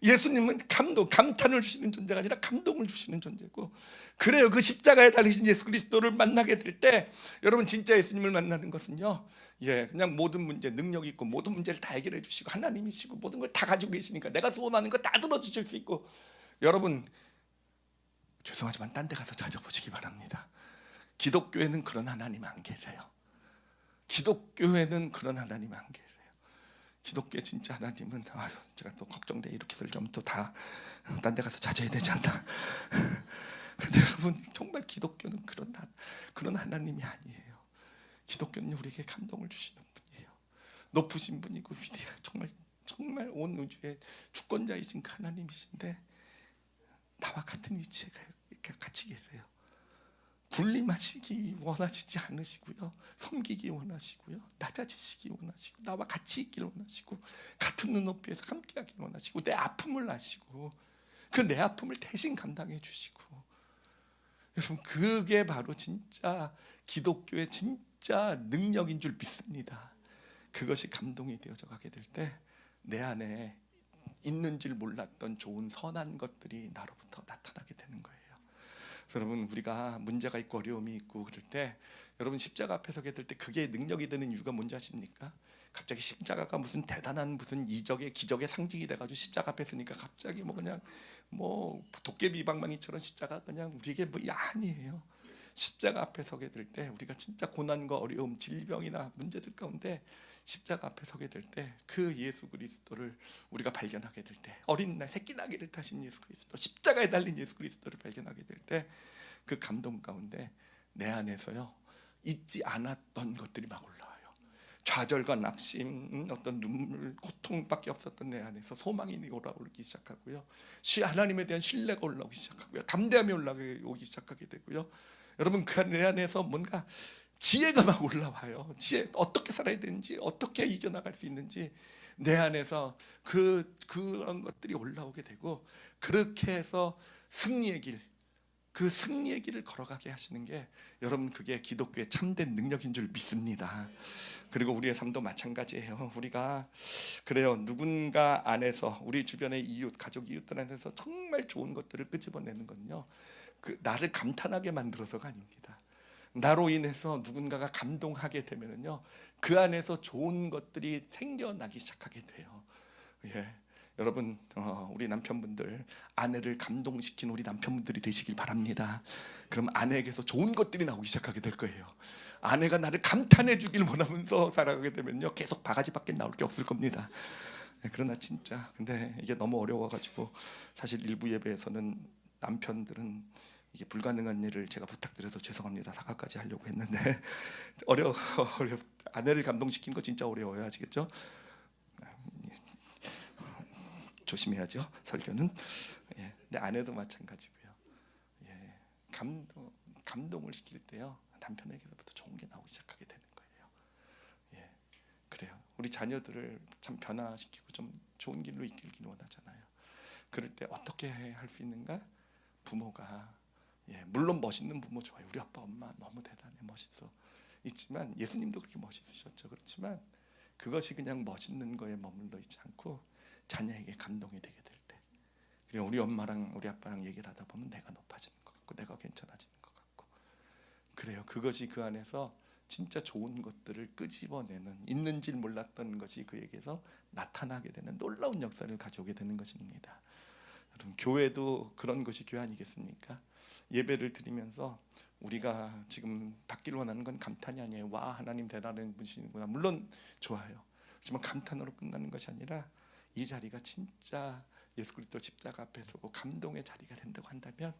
Speaker 2: 예수님은 감탄을 주시는 존재가 아니라 감동을 주시는 존재고, 그래요. 그 십자가에 달리신 예수 그리스도를 만나게 될 때 여러분, 진짜 예수님을 만나는 것은요, 예, 그냥 모든 문제 능력 있고 모든 문제를 다 해결해 주시고 하나님이시고 모든 걸 다 가지고 계시니까 내가 소원하는 거 다 들어주실 수 있고, 여러분 죄송하지만 딴 데 가서 찾아보시기 바랍니다. 기독교에는 그런 하나님 안 계세요. 기독교에는 그런 하나님 안 계세요. 기독교의 진짜 하나님은, 아유, 제가 또 걱정돼, 이렇게 설교하면 또 다 딴 데 가서 찾아야 되지 않나. 근데 여러분, 정말 기독교는 그런 하나님이 아니에요. 기독교는 우리에게 감동을 주시는 분이에요. 높으신 분이고 정말 온 우주의 주권자이신 그 하나님이신데 나와 같은 위치에 같이 계세요. 군림하시기 원하시지 않으시고요, 섬기기 원하시고요, 낮아지시기 원하시고 나와 같이 있기를 원하시고 같은 눈높이에서 함께하기 원하시고 내 아픔을 아시고 그 내 아픔을 대신 감당해 주시고, 여러분, 그게 바로 진짜 기독교의 진짜 능력인 줄 믿습니다. 그것이 감동이 되어져 가게 될 때 내 안에 있는 줄 몰랐던 좋은 선한 것들이 나로부터 나타나게 되는 거예요. 여러분, 우리가 문제가 있고 어려움이 있고 그럴 때 여러분, 십자가 앞에 서게 될 때 그게 능력이 되는 이유가 뭔지 아십니까? 갑자기 십자가가 무슨 대단한 무슨 이적의 기적의 상징이 돼가지고 십자가 앞에 서니까 갑자기 뭐 그냥 뭐 도깨비 방망이처럼 십자가 그냥 우리에게 뭐 아니에요. 십자가 앞에 서게 될 때 우리가 진짜 고난과 어려움, 질병이나 문제들 가운데 십자가 앞에 서게 될 때 그 예수 그리스도를 우리가 발견하게 될 때, 어린 날 새끼 나귀를 타신 예수 그리스도, 십자가에 달린 예수 그리스도를 발견하게 될 때 그 감동 가운데 내 안에서요, 잊지 않았던 것들이 막 올라와요. 좌절과 낙심, 어떤 눈물, 고통밖에 없었던 내 안에서 소망이 올라오기 시작하고요, 하나님에 대한 신뢰가 올라오기 시작하고요, 담대함이 올라오기 시작하게 되고요, 여러분, 그 내 안에서 뭔가 지혜가 막 올라와요. 지혜, 어떻게 살아야 되는지, 어떻게 이겨나갈 수 있는지 내 안에서 그런 것들이 올라오게 되고, 그렇게 해서 승리의 길, 그 승리의 길을 걸어가게 하시는 게 여러분, 그게 기독교의 참된 능력인 줄 믿습니다. 그리고 우리의 삶도 마찬가지예요. 우리가 그래요, 누군가 안에서, 우리 주변의 이웃, 가족 이웃들 안에서 정말 좋은 것들을 끄집어내는 건요, 그 나를 감탄하게 만들어서가 아닙니다. 나로 인해서 누군가가 감동하게 되면은요, 그 안에서 좋은 것들이 생겨나기 시작하게 돼요. 예, 여러분, 우리 남편분들, 아내를 감동시킨 우리 남편분들이 되시길 바랍니다. 그럼 아내에게서 좋은 것들이 나오기 시작하게 될 거예요. 아내가 나를 감탄해 주길 원하면서 살아가게 되면요, 계속 바가지밖에 나올 게 없을 겁니다. 그러나 진짜 근데 이게 너무 어려워가지고 사실 일부 예배에서는 남편들은 이게 불가능한 일을 제가 부탁드려서 죄송합니다, 사과까지 하려고 했는데 어려 아내를 감동시킨 거 진짜 어려워요. 아시겠죠? 조심해야죠, 설교는. 예, 내 아내도 마찬가지고요. 예, 감동을 시킬 때요, 남편에게로부터 좋은 게 나오기 시작하게 되는 거예요. 예, 그래요. 우리 자녀들을 참 변화시키고 좀 좋은 길로 이끌길 원하잖아요. 그럴 때 어떻게 할 수 있는가? 부모가, 예, 물론 멋있는 부모 좋아요. 우리 아빠 엄마 너무 대단해, 멋있어. 있지만 예수님도 그렇게 멋있으셨죠. 그렇지만 그것이 그냥 멋있는 거에 머물러 있지 않고 자녀에게 감동이 되게 될 때, 그리고 우리 엄마랑 우리 아빠랑 얘기를 하다 보면 내가 높아지는 것 같고 내가 괜찮아지는 것 같고, 그래요. 그것이 그 안에서 진짜 좋은 것들을 끄집어내는, 있는 줄 몰랐던 것이 그에게서 나타나게 되는 놀라운 역사를 가져오게 되는 것입니다. 여러분, 교회도 그런 것이 교회 아니겠습니까? 예배를 드리면서 우리가 지금 받길 원하는 건 감탄이 아니에요. 와, 하나님 대단한 분이시구나, 물론 좋아요. 하지만 감탄으로 끝나는 것이 아니라 이 자리가 진짜 예수 그리스도 십자가 앞에 서고 감동의 자리가 된다고 한다면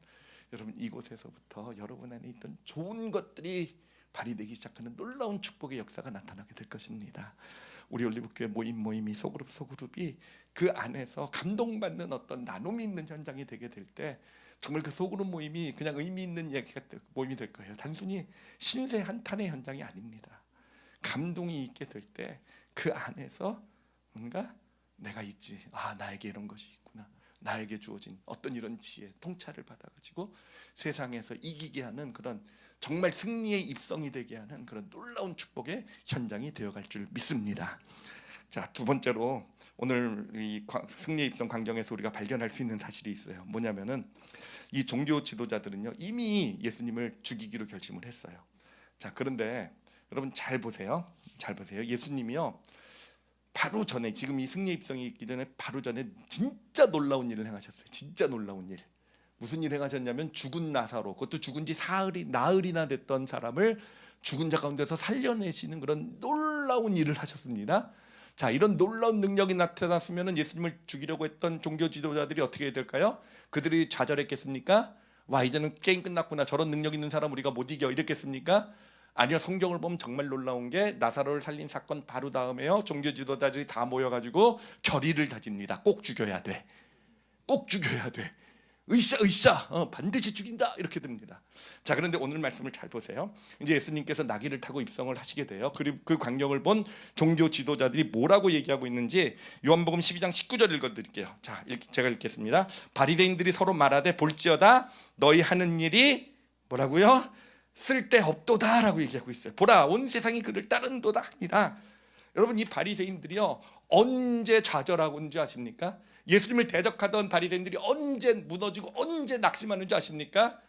Speaker 2: 여러분 이곳에서부터 여러분 안에 있던 좋은 것들이 발휘되기 시작하는 놀라운 축복의 역사가 나타나게 될 것입니다. 우리 올리브교회 모임이 소그룹이 그 안에서 감동받는 어떤 나눔이 있는 현장이 되게 될 때 정말 그 소그룹 모임이 그냥 의미 있는 모임이 될 거예요. 단순히 신세 한탄의 현장이 아닙니다. 감동이 있게 될 때 그 안에서 뭔가 내가 있지, 나에게 이런 것이 있구나, 나에게 주어진 어떤 이런 지혜, 통찰을 받아가지고 세상에서 이기게 하는 그런 정말 승리의 입성이 되게 하는 그런 놀라운 축복의 현장이 되어갈 줄 믿습니다. 자, 두 번째로 오늘 이 승리의 입성 광경에서 우리가 발견할 수 있는 사실이 있어요. 뭐냐면은 이 종교 지도자들은요 이미 예수님을 죽이기로 결심을 했어요. 자, 그런데 여러분 잘 보세요. 예수님이요 바로 전에, 지금 이 승리의 입성이 있기 전에 바로 전에 진짜 놀라운 일을 행하셨어요. 진짜 놀라운 일. 무슨 일 행하셨냐면 죽은 나사로, 그것도 죽은 지 나흘이나 됐던 사람을 죽은 자 가운데서 살려내시는 그런 놀라운 일을 하셨습니다. 자, 이런 놀라운 능력이 나타났으면 예수님을 죽이려고 했던 종교 지도자들이 어떻게 해야 될까요? 그들이 좌절했겠습니까? 와, 이제는 게임 끝났구나, 저런 능력 있는 사람 우리가 못 이겨, 이랬겠습니까? 아니요, 성경을 보면 정말 놀라운 게 나사로를 살린 사건 바로 다음에요 종교 지도자들이 다 모여가지고 결의를 다집니다. 꼭 죽여야 돼, 꼭 죽여야 돼, 으쌰 반드시 죽인다, 이렇게 됩니다. 자, 그런데 오늘 말씀을 잘 보세요. 이제 예수님께서 나귀를 타고 입성을 하시게 돼요. 그리고 그 광경을 본 종교 지도자들이 뭐라고 얘기하고 있는지 요한복음 12장 19절 읽어드릴게요. 자, 제가 읽겠습니다. 바리새인들이 서로 말하되 볼지어다 너희 하는 일이 뭐라고요? 쓸데없도다 라고 얘기하고 있어요. 보라, 온 세상이 그를 따른도다 아니라. 여러분, 이 바리새인들이요 언제 좌절하고 있는 줄 아십니까? 예수님을 대적하던 바리새인들이 언제 무너지고 언제 낙심하는 줄 아십니까?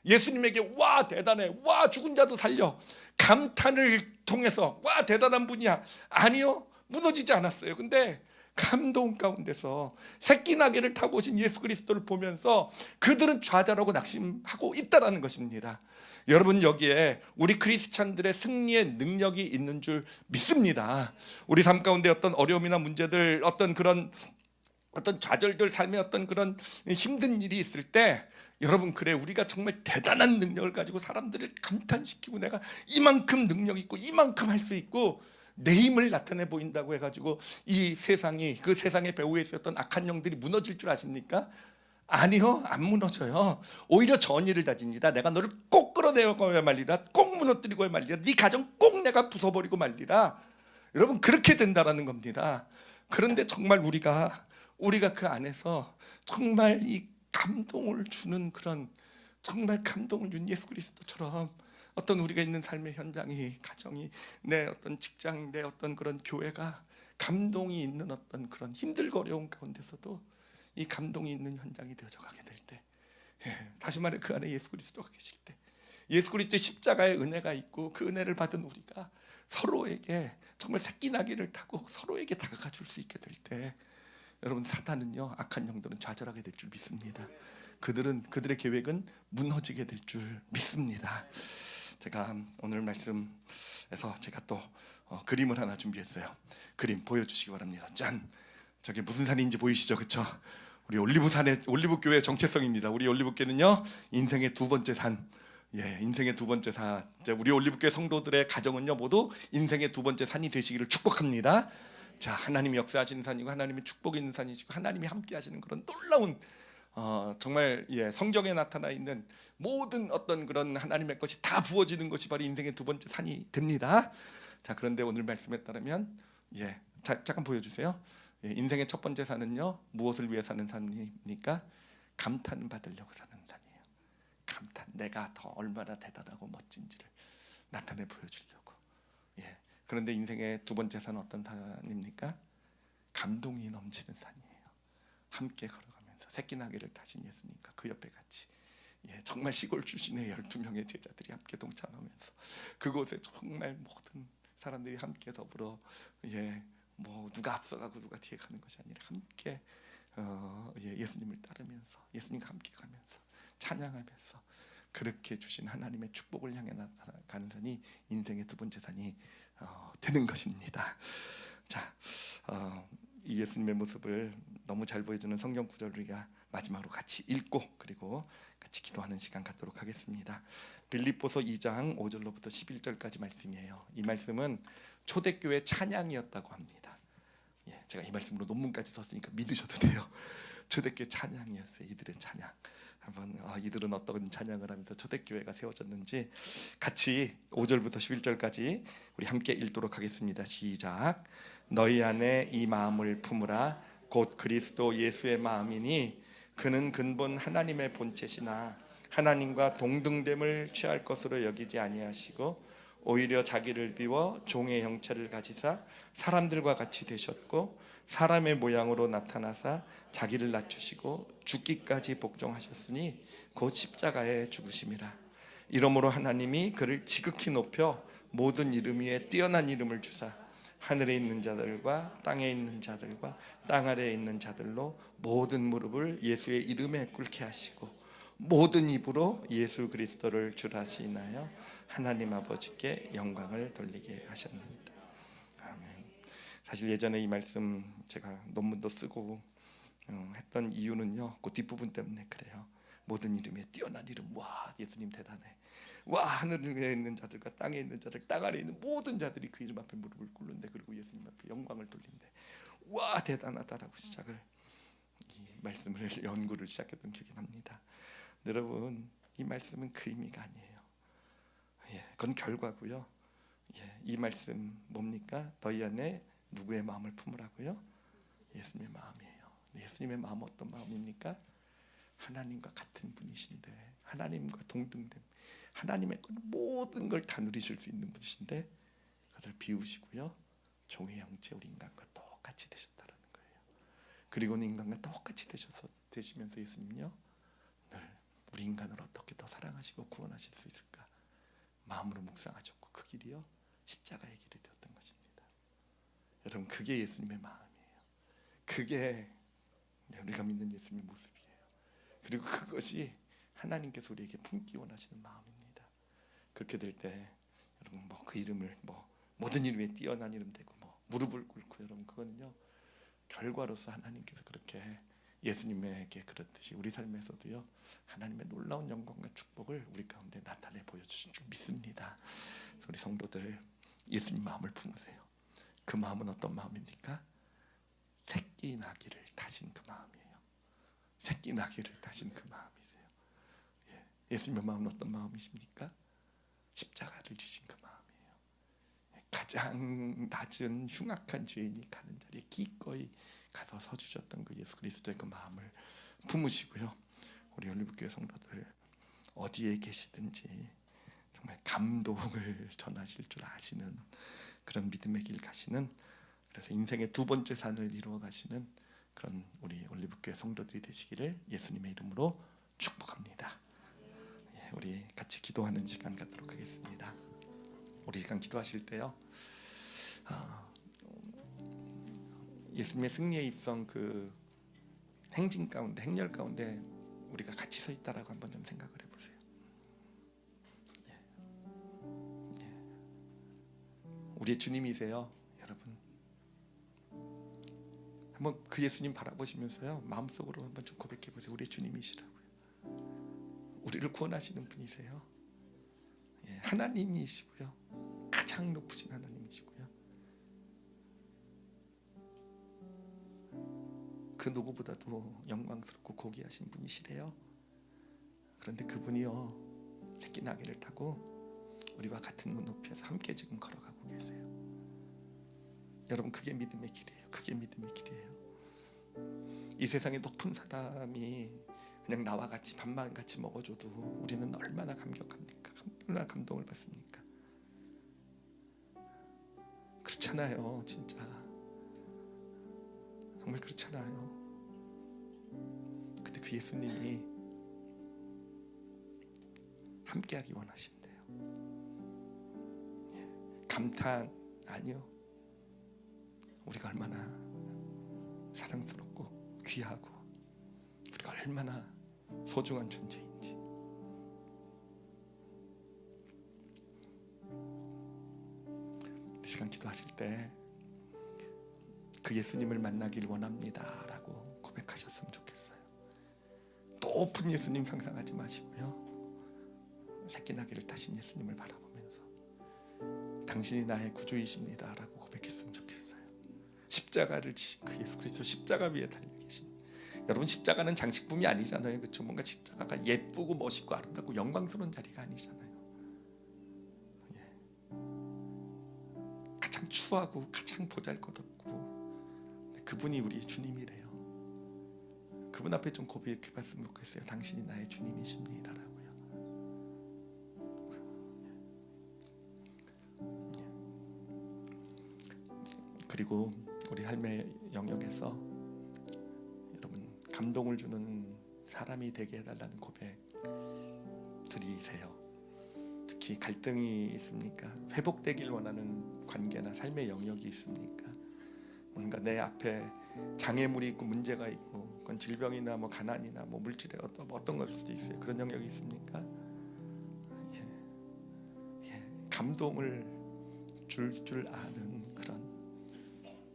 Speaker 2: 예수님에게 와 대단해, 와 죽은 자도 살려, 감탄을 통해서 와 대단한 분이야. 아니요, 무너지지 않았어요. 근데 감동 가운데서 새끼 나귀를 타고 오신 예수 그리스도를 보면서 그들은 좌절하고 낙심하고 있다라는 것입니다. 여러분, 여기에 우리 크리스찬들의 승리의 능력이 있는 줄 믿습니다. 우리 삶 가운데 어떤 어려움이나 문제들, 어떤 좌절들, 삶의 어떤 그런 힘든 일이 있을 때 여러분, 그래, 우리가 정말 대단한 능력을 가지고 사람들을 감탄시키고 내가 이만큼 능력 있고 이만큼 할 수 있고 내 힘을 나타내 보인다고 해가지고 이 세상이, 그 세상의 배후에 있었던 악한 영들이 무너질 줄 아십니까? 아니요, 안 무너져요. 오히려 전의를 다집니다. 내가 너를 꼭 끌어내고야 말리라, 꼭 무너뜨리고야 말리라, 네 가정 꼭 내가 부숴버리고 말리라. 여러분, 그렇게 된다라는 겁니다. 그런데 정말 우리가 그 안에서 정말 이 감동을 주는 그런, 정말 감동을 준 예수 그리스도처럼 어떤 우리가 있는 삶의 현장이, 가정이, 내 어떤 직장, 내 어떤 그런 교회가 감동이 있는 어떤 그런 힘들고 어려운 가운데서도 이 감동이 있는 현장이 되어져 가게 될 때, 다시 말해 그 안에 예수 그리스도가 계실 때, 예수 그리스도의 십자가의 은혜가 있고 그 은혜를 받은 우리가 서로에게 정말 새끼 나귀를 타고 서로에게 다가가 줄 수 있게 될 때, 여러분, 사탄은요, 악한 영들은 좌절하게 될 줄 믿습니다. 그들의 계획은 무너지게 될 줄 믿습니다. 제가 오늘 말씀에서 제가 또 그림을 하나 준비했어요. 그림 보여주시기 바랍니다. 짠! 저게 무슨 산인지 보이시죠? 그렇죠? 우리 올리브교회의 정체성입니다. 우리 올리브교회는요 인생의 두 번째 산, 인생의 두 번째 산. 우리 올리브교회 성도들의 가정은요 모두 인생의 두 번째 산이 되시기를 축복합니다. 자, 하나님이 역사하시는 산이고 하나님이 축복이 있는 산이시고 하나님이 함께 하시는 그런 놀라운 정말 성경에 나타나 있는 모든 어떤 그런 하나님의 것이 다 부어지는 것이 바로 인생의 두 번째 산이 됩니다. 자, 그런데 오늘 말씀에 따르면 잠깐 보여주세요. 인생의 첫 번째 산은요 무엇을 위해 사는 산입니까? 감탄 받으려고 사는 산이에요. 감탄, 내가 더 얼마나 대단하고 멋진지를 나타내 보여주려고. 그런데 인생의 두 번째 산은 어떤 산입니까? 감동이 넘치는 산이에요. 함께 걸어가면서 새끼 나귀를 타신 예수님과 그 옆에 같이 정말 시골 출신의 12명의 제자들이 함께 동참하면서 그곳에 정말 모든 사람들이 함께 더불어 뭐 누가 앞서가고 누가 뒤에 가는 것이 아니라 함께 예수님을 따르면서 예수님과 함께 가면서 찬양하면서 그렇게 주신 하나님의 축복을 향해 나가는 산이 인생의 두 번째 산이 되는 것입니다. 자, 이 예수님의 모습을 너무 잘 보여주는 성경 구절을 우리가 마지막으로 같이 읽고 그리고 같이 기도하는 시간 갖도록 하겠습니다. 빌립보서 2장 5절로부터 11절까지 말씀이에요. 이 말씀은 초대교회 찬양이었다고 합니다. 제가 이 말씀으로 논문까지 썼으니까 믿으셔도 돼요. 초대교회 찬양이었어요. 이들의 찬양. 한번 이들은 어떤 찬양을 하면서 초대교회가 세워졌는지 같이 5절부터 11절까지 우리 함께 읽도록 하겠습니다. 시작. 너희 안에 이 마음을 품으라. 곧 그리스도 예수의 마음이니 그는 근본 하나님의 본체시나 하나님과 동등됨을 취할 것으로 여기지 아니하시고 오히려 자기를 비워 종의 형체를 가지사 사람들과 같이 되셨고 사람의 모양으로 나타나사 자기를 낮추시고 죽기까지 복종하셨으니 곧 십자가에 죽으심이라. 이러므로 하나님이 그를 지극히 높여 모든 이름 위에 뛰어난 이름을 주사 하늘에 있는 자들과 땅에 있는 자들과 땅 아래에 있는 자들로 모든 무릎을 예수의 이름에 꿇게 하시고 모든 입으로 예수 그리스도를 주라 하시나요 하나님 아버지께 영광을 돌리게 하셨습니다. 아멘. 사실 예전에 이 말씀 제가 논문도 쓰고 했던 이유는요, 그 뒷부분 때문에 그래요. 모든 이름에 뛰어난 이름. 와, 예수님 대단해. 와, 하늘에 있는 자들과 땅에 있는 자들, 땅 아래에 있는 모든 자들이 그 이름 앞에 무릎을 꿇는데, 그리고 예수님 앞에 영광을 돌린대. 와, 대단하다라고 시작을, 이 말씀을 연구를 시작했던 기억이 납니다. 여러분, 이 말씀은 그 의미가 아니에요. 그건 결과고요. 이 말씀 뭡니까? 너희 안에 누구의 마음을 품으라고요? 예수님의 마음이에요. 예수님의 마음은 어떤 마음입니까? 하나님과 같은 분이신데, 하나님과 동등됨, 하나님의 모든 걸 다 누리실 수 있는 분이신데 그것을 비우시고요, 종의 형체 우리 인간과 똑같이 되셨다는 거예요. 그리고는 인간과 똑같이 되시면서 예수님요, 늘 우리 인간을 어떻게 더 사랑하시고 구원하실 수 있을까 마음으로 묵상하셨고, 그 길이요 십자가의 길이 되었던 것입니다. 여러분, 그게 예수님의 마음이에요. 그게 우리가 믿는 예수님의 모습이에요. 그리고 그것이 하나님께서 우리에게 품기 원하시는 마음입니다. 그렇게 될 때 여러분, 그 이름을 모든 이름에 뛰어난 이름 되고 무릎을 꿇고, 여러분 그거는요 결과로서 하나님께서 그렇게 예수님에게 그렇듯이 우리 삶에서도요 하나님의 놀라운 영광과 축복을 우리 가운데 나타내 보여주신 줄 믿습니다. 우리 성도들, 예수님 마음을 품으세요. 그 마음은 어떤 마음입니까? 새끼 나기를 다신 그 마음이에요. 새끼 나기를 다신 그 마음이세요. 예수님의 마음은 어떤 마음이십니까? 십자가를 지신 그 마음이에요. 가장 낮은 흉악한 죄인이 가는 자리에 기꺼이 가서 서주셨던 그 예수 그리스도의 그 마음을 품으시고요, 우리 올리브교회 성도들 어디에 계시든지 정말 감동을 전하실 줄 아시는 그런 믿음의 길 가시는, 그래서 인생의 두 번째 산을 이루어 가시는 그런 우리 올리브교회 성도들이 되시기를 예수님의 이름으로 축복합니다. 우리 같이 기도하는 시간 갖도록 하겠습니다. 우리 시간 기도하실 때요, 예수님의 승리의 입성 그 행진 가운데, 행렬 가운데 우리가 같이 서 있다라고 한번 좀 생각을 해보세요. 우리의 주님이세요, 여러분. 한번 그 예수님 바라보시면서요 마음속으로 한번 좀 고백해 보세요. 우리의 주님이시라고요. 우리를 구원하시는 분이세요. 하나님이시고요, 가장 높으신 하나님이시고요, 그 누구보다도 영광스럽고 고귀하신 분이시래요. 그런데 그분이요 새끼 나귀를 타고 우리와 같은 눈높이에서 함께 지금 걸어가고 계세요. 여러분, 그게 믿음의 길이에요. 그게 믿음의 길이에요. 이 세상에 높은 사람이 그냥 나와 같이 밥만 같이 먹어줘도 우리는 얼마나 감격합니까? 얼마나 감동을 받습니까? 그렇잖아요. 진짜 정말 그렇잖아요. 근데 그 예수님이 함께하기 원하신대요. 감탄 아니요, 우리가 얼마나 사랑스럽고 귀하고 우리가 얼마나 소중한 존재인지. 이 시간 기도하실 때 그 예수님을 만나길 원합니다 라고 고백하셨으면 좋겠어요. 높은 예수님 상상하지 마시고요. 새끼 나귀를 타신 예수님을 바라보면서 당신이 나의 구주이십니다라고 고백했으면 좋겠어요. 십자가를 지신 그 예수 그리스도 십자가 위에 달려 계신 여러분, 십자가는 장식품이 아니잖아요. 그렇죠? 뭔가 십자가가 예쁘고 멋있고 아름답고 영광스러운 자리가 아니잖아요. 가장 추하고 가장 보잘것없고 그분이 우리 주님이래요. 그분 앞에 좀 고백해봤으면 좋겠어요. 당신이 나의 주님이십니다라고요. 그리고 우리 삶의 영역에서 여러분 감동을 주는 사람이 되게 해달라는 고백 드리세요. 특히 갈등이 있습니까? 회복되길 원하는 관계나 삶의 영역이 있습니까? 뭔가 내 앞에 장애물이 있고 문제가 있고 그건 질병이나 뭐 가난이나 뭐 물질의 어떤 걸 수도 있어요. 그런 영역이 있습니까? 감동을 줄 아는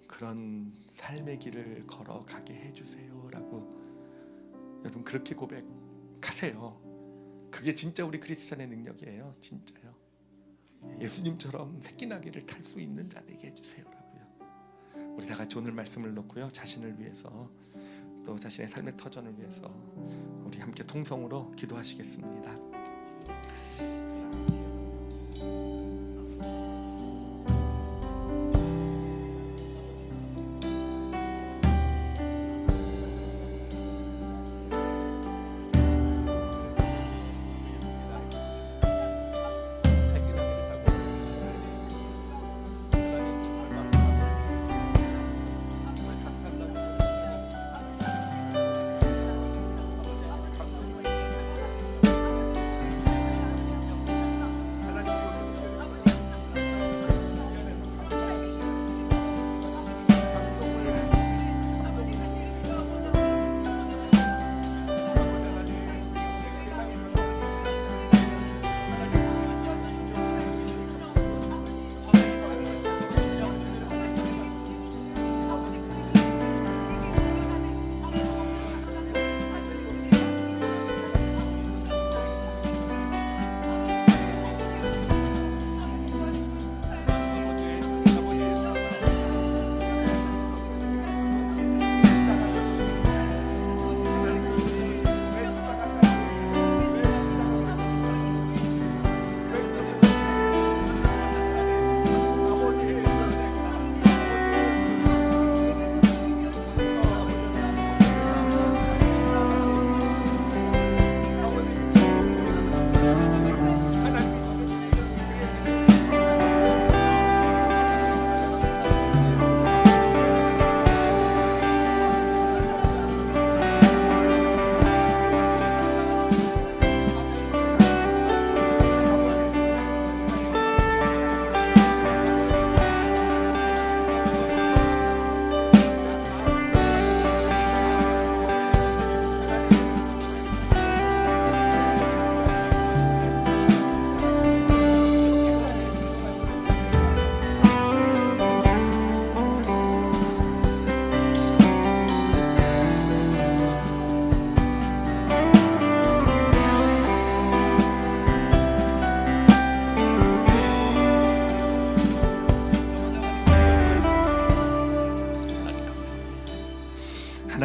Speaker 2: 그런 삶의 길을 걸어가게 해주세요라고 여러분 그렇게 고백하세요. 그게 진짜 우리 그리스찬의 능력이에요. 진짜요. 예수님처럼 새끼 나귀를 탈 수 있는 자 되게 해주세요라고요. 우리 다 같이 오늘 말씀을 놓고요, 자신을 위해서 또 자신의 삶의 터전을 위해서 우리 함께 통성으로 기도하시겠습니다.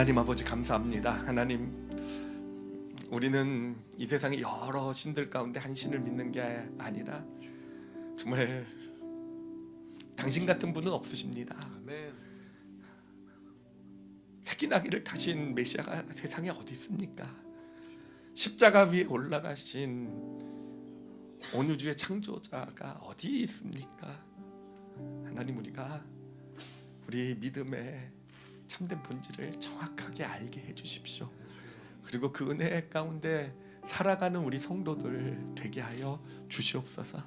Speaker 2: 하나님 아버지 감사합니다. 하나님, 우리는 이 세상의 여러 신들 가운데 한 신을 믿는 게 아니라 정말 당신 같은 분은 없으십니다.
Speaker 3: 아멘.
Speaker 2: 새끼 나귀를 타신 메시아가 세상에 어디 있습니까? 십자가 위에 올라가신 온 우주의 창조자가 어디 있습니까? 하나님, 우리가 우리 믿음의 참된 본질을 정확하게 알게 해주십시오. 그리고 그 은혜 가운데 살아가는 우리 성도들 되게 하여 주시옵소서.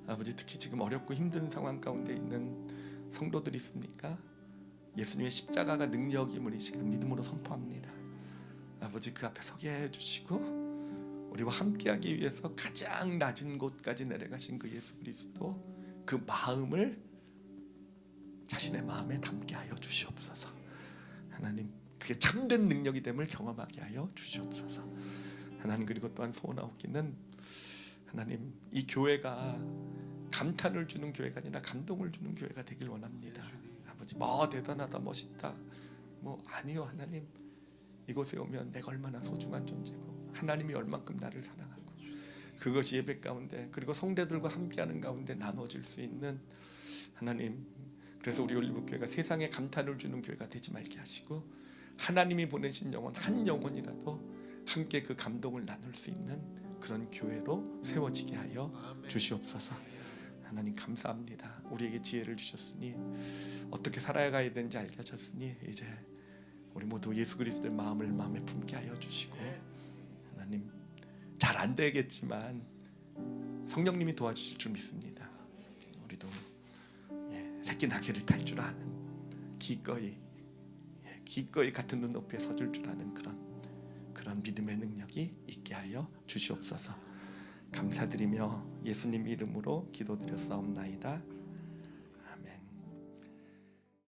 Speaker 2: 아버지, 특히 지금 어렵고 힘든 상황 가운데 있는 성도들 있습니까? 예수님의 십자가가 능력임을 이 시간 믿음으로 선포합니다. 아버지, 그 앞에 서게 해주시고 우리와 함께하기 위해서 가장 낮은 곳까지 내려가신 그 예수 그리스도, 그 마음을 자신의 마음에 담게 하여 주시옵소서. 하나님, 그 그게 참된 능력이 됨을 경험하게 하여 주시옵소서. 하나님, 그리고 또한 소원하옵기는 하나님, 이 교회가 감탄을 주는 교회가 아니라 감동을 주는 교회가 되길 원합니다. 아버지, 뭐 대단하다, 멋있다, 뭐 아니요. 하나님, 이곳에 오면 내가 얼마나 소중한 존재고 하나님이 얼만큼 나를 사랑하고 그것이 예배 가운데 그리고 성대들과 함께하는 가운데 나눠질 수 있는 하나님, 그래서 우리 올리브교회가 세상에 감탄을 주는 교회가 되지 말게 하시고 하나님이 보내신 영혼 한 영혼이라도 함께 그 감동을 나눌 수 있는 그런 교회로 세워지게 하여 주시옵소서. 하나님, 감사합니다. 우리에게 지혜를 주셨으니 어떻게 살아가야 되는지 알게 하셨으니 이제 우리 모두 예수 그리스도의 마음을 마음에 품게 하여 주시고, 하나님, 잘 안 되겠지만 성령님이 도와주실 줄 믿습니다. 우리도 새끼 나귀를 탈 줄 아는 기꺼이 같은 눈높이에 서줄 줄 아는 그런 믿음의 능력이 있게 하여 주시옵소서. 감사드리며 예수님 이름으로 기도드렸사옵나이다.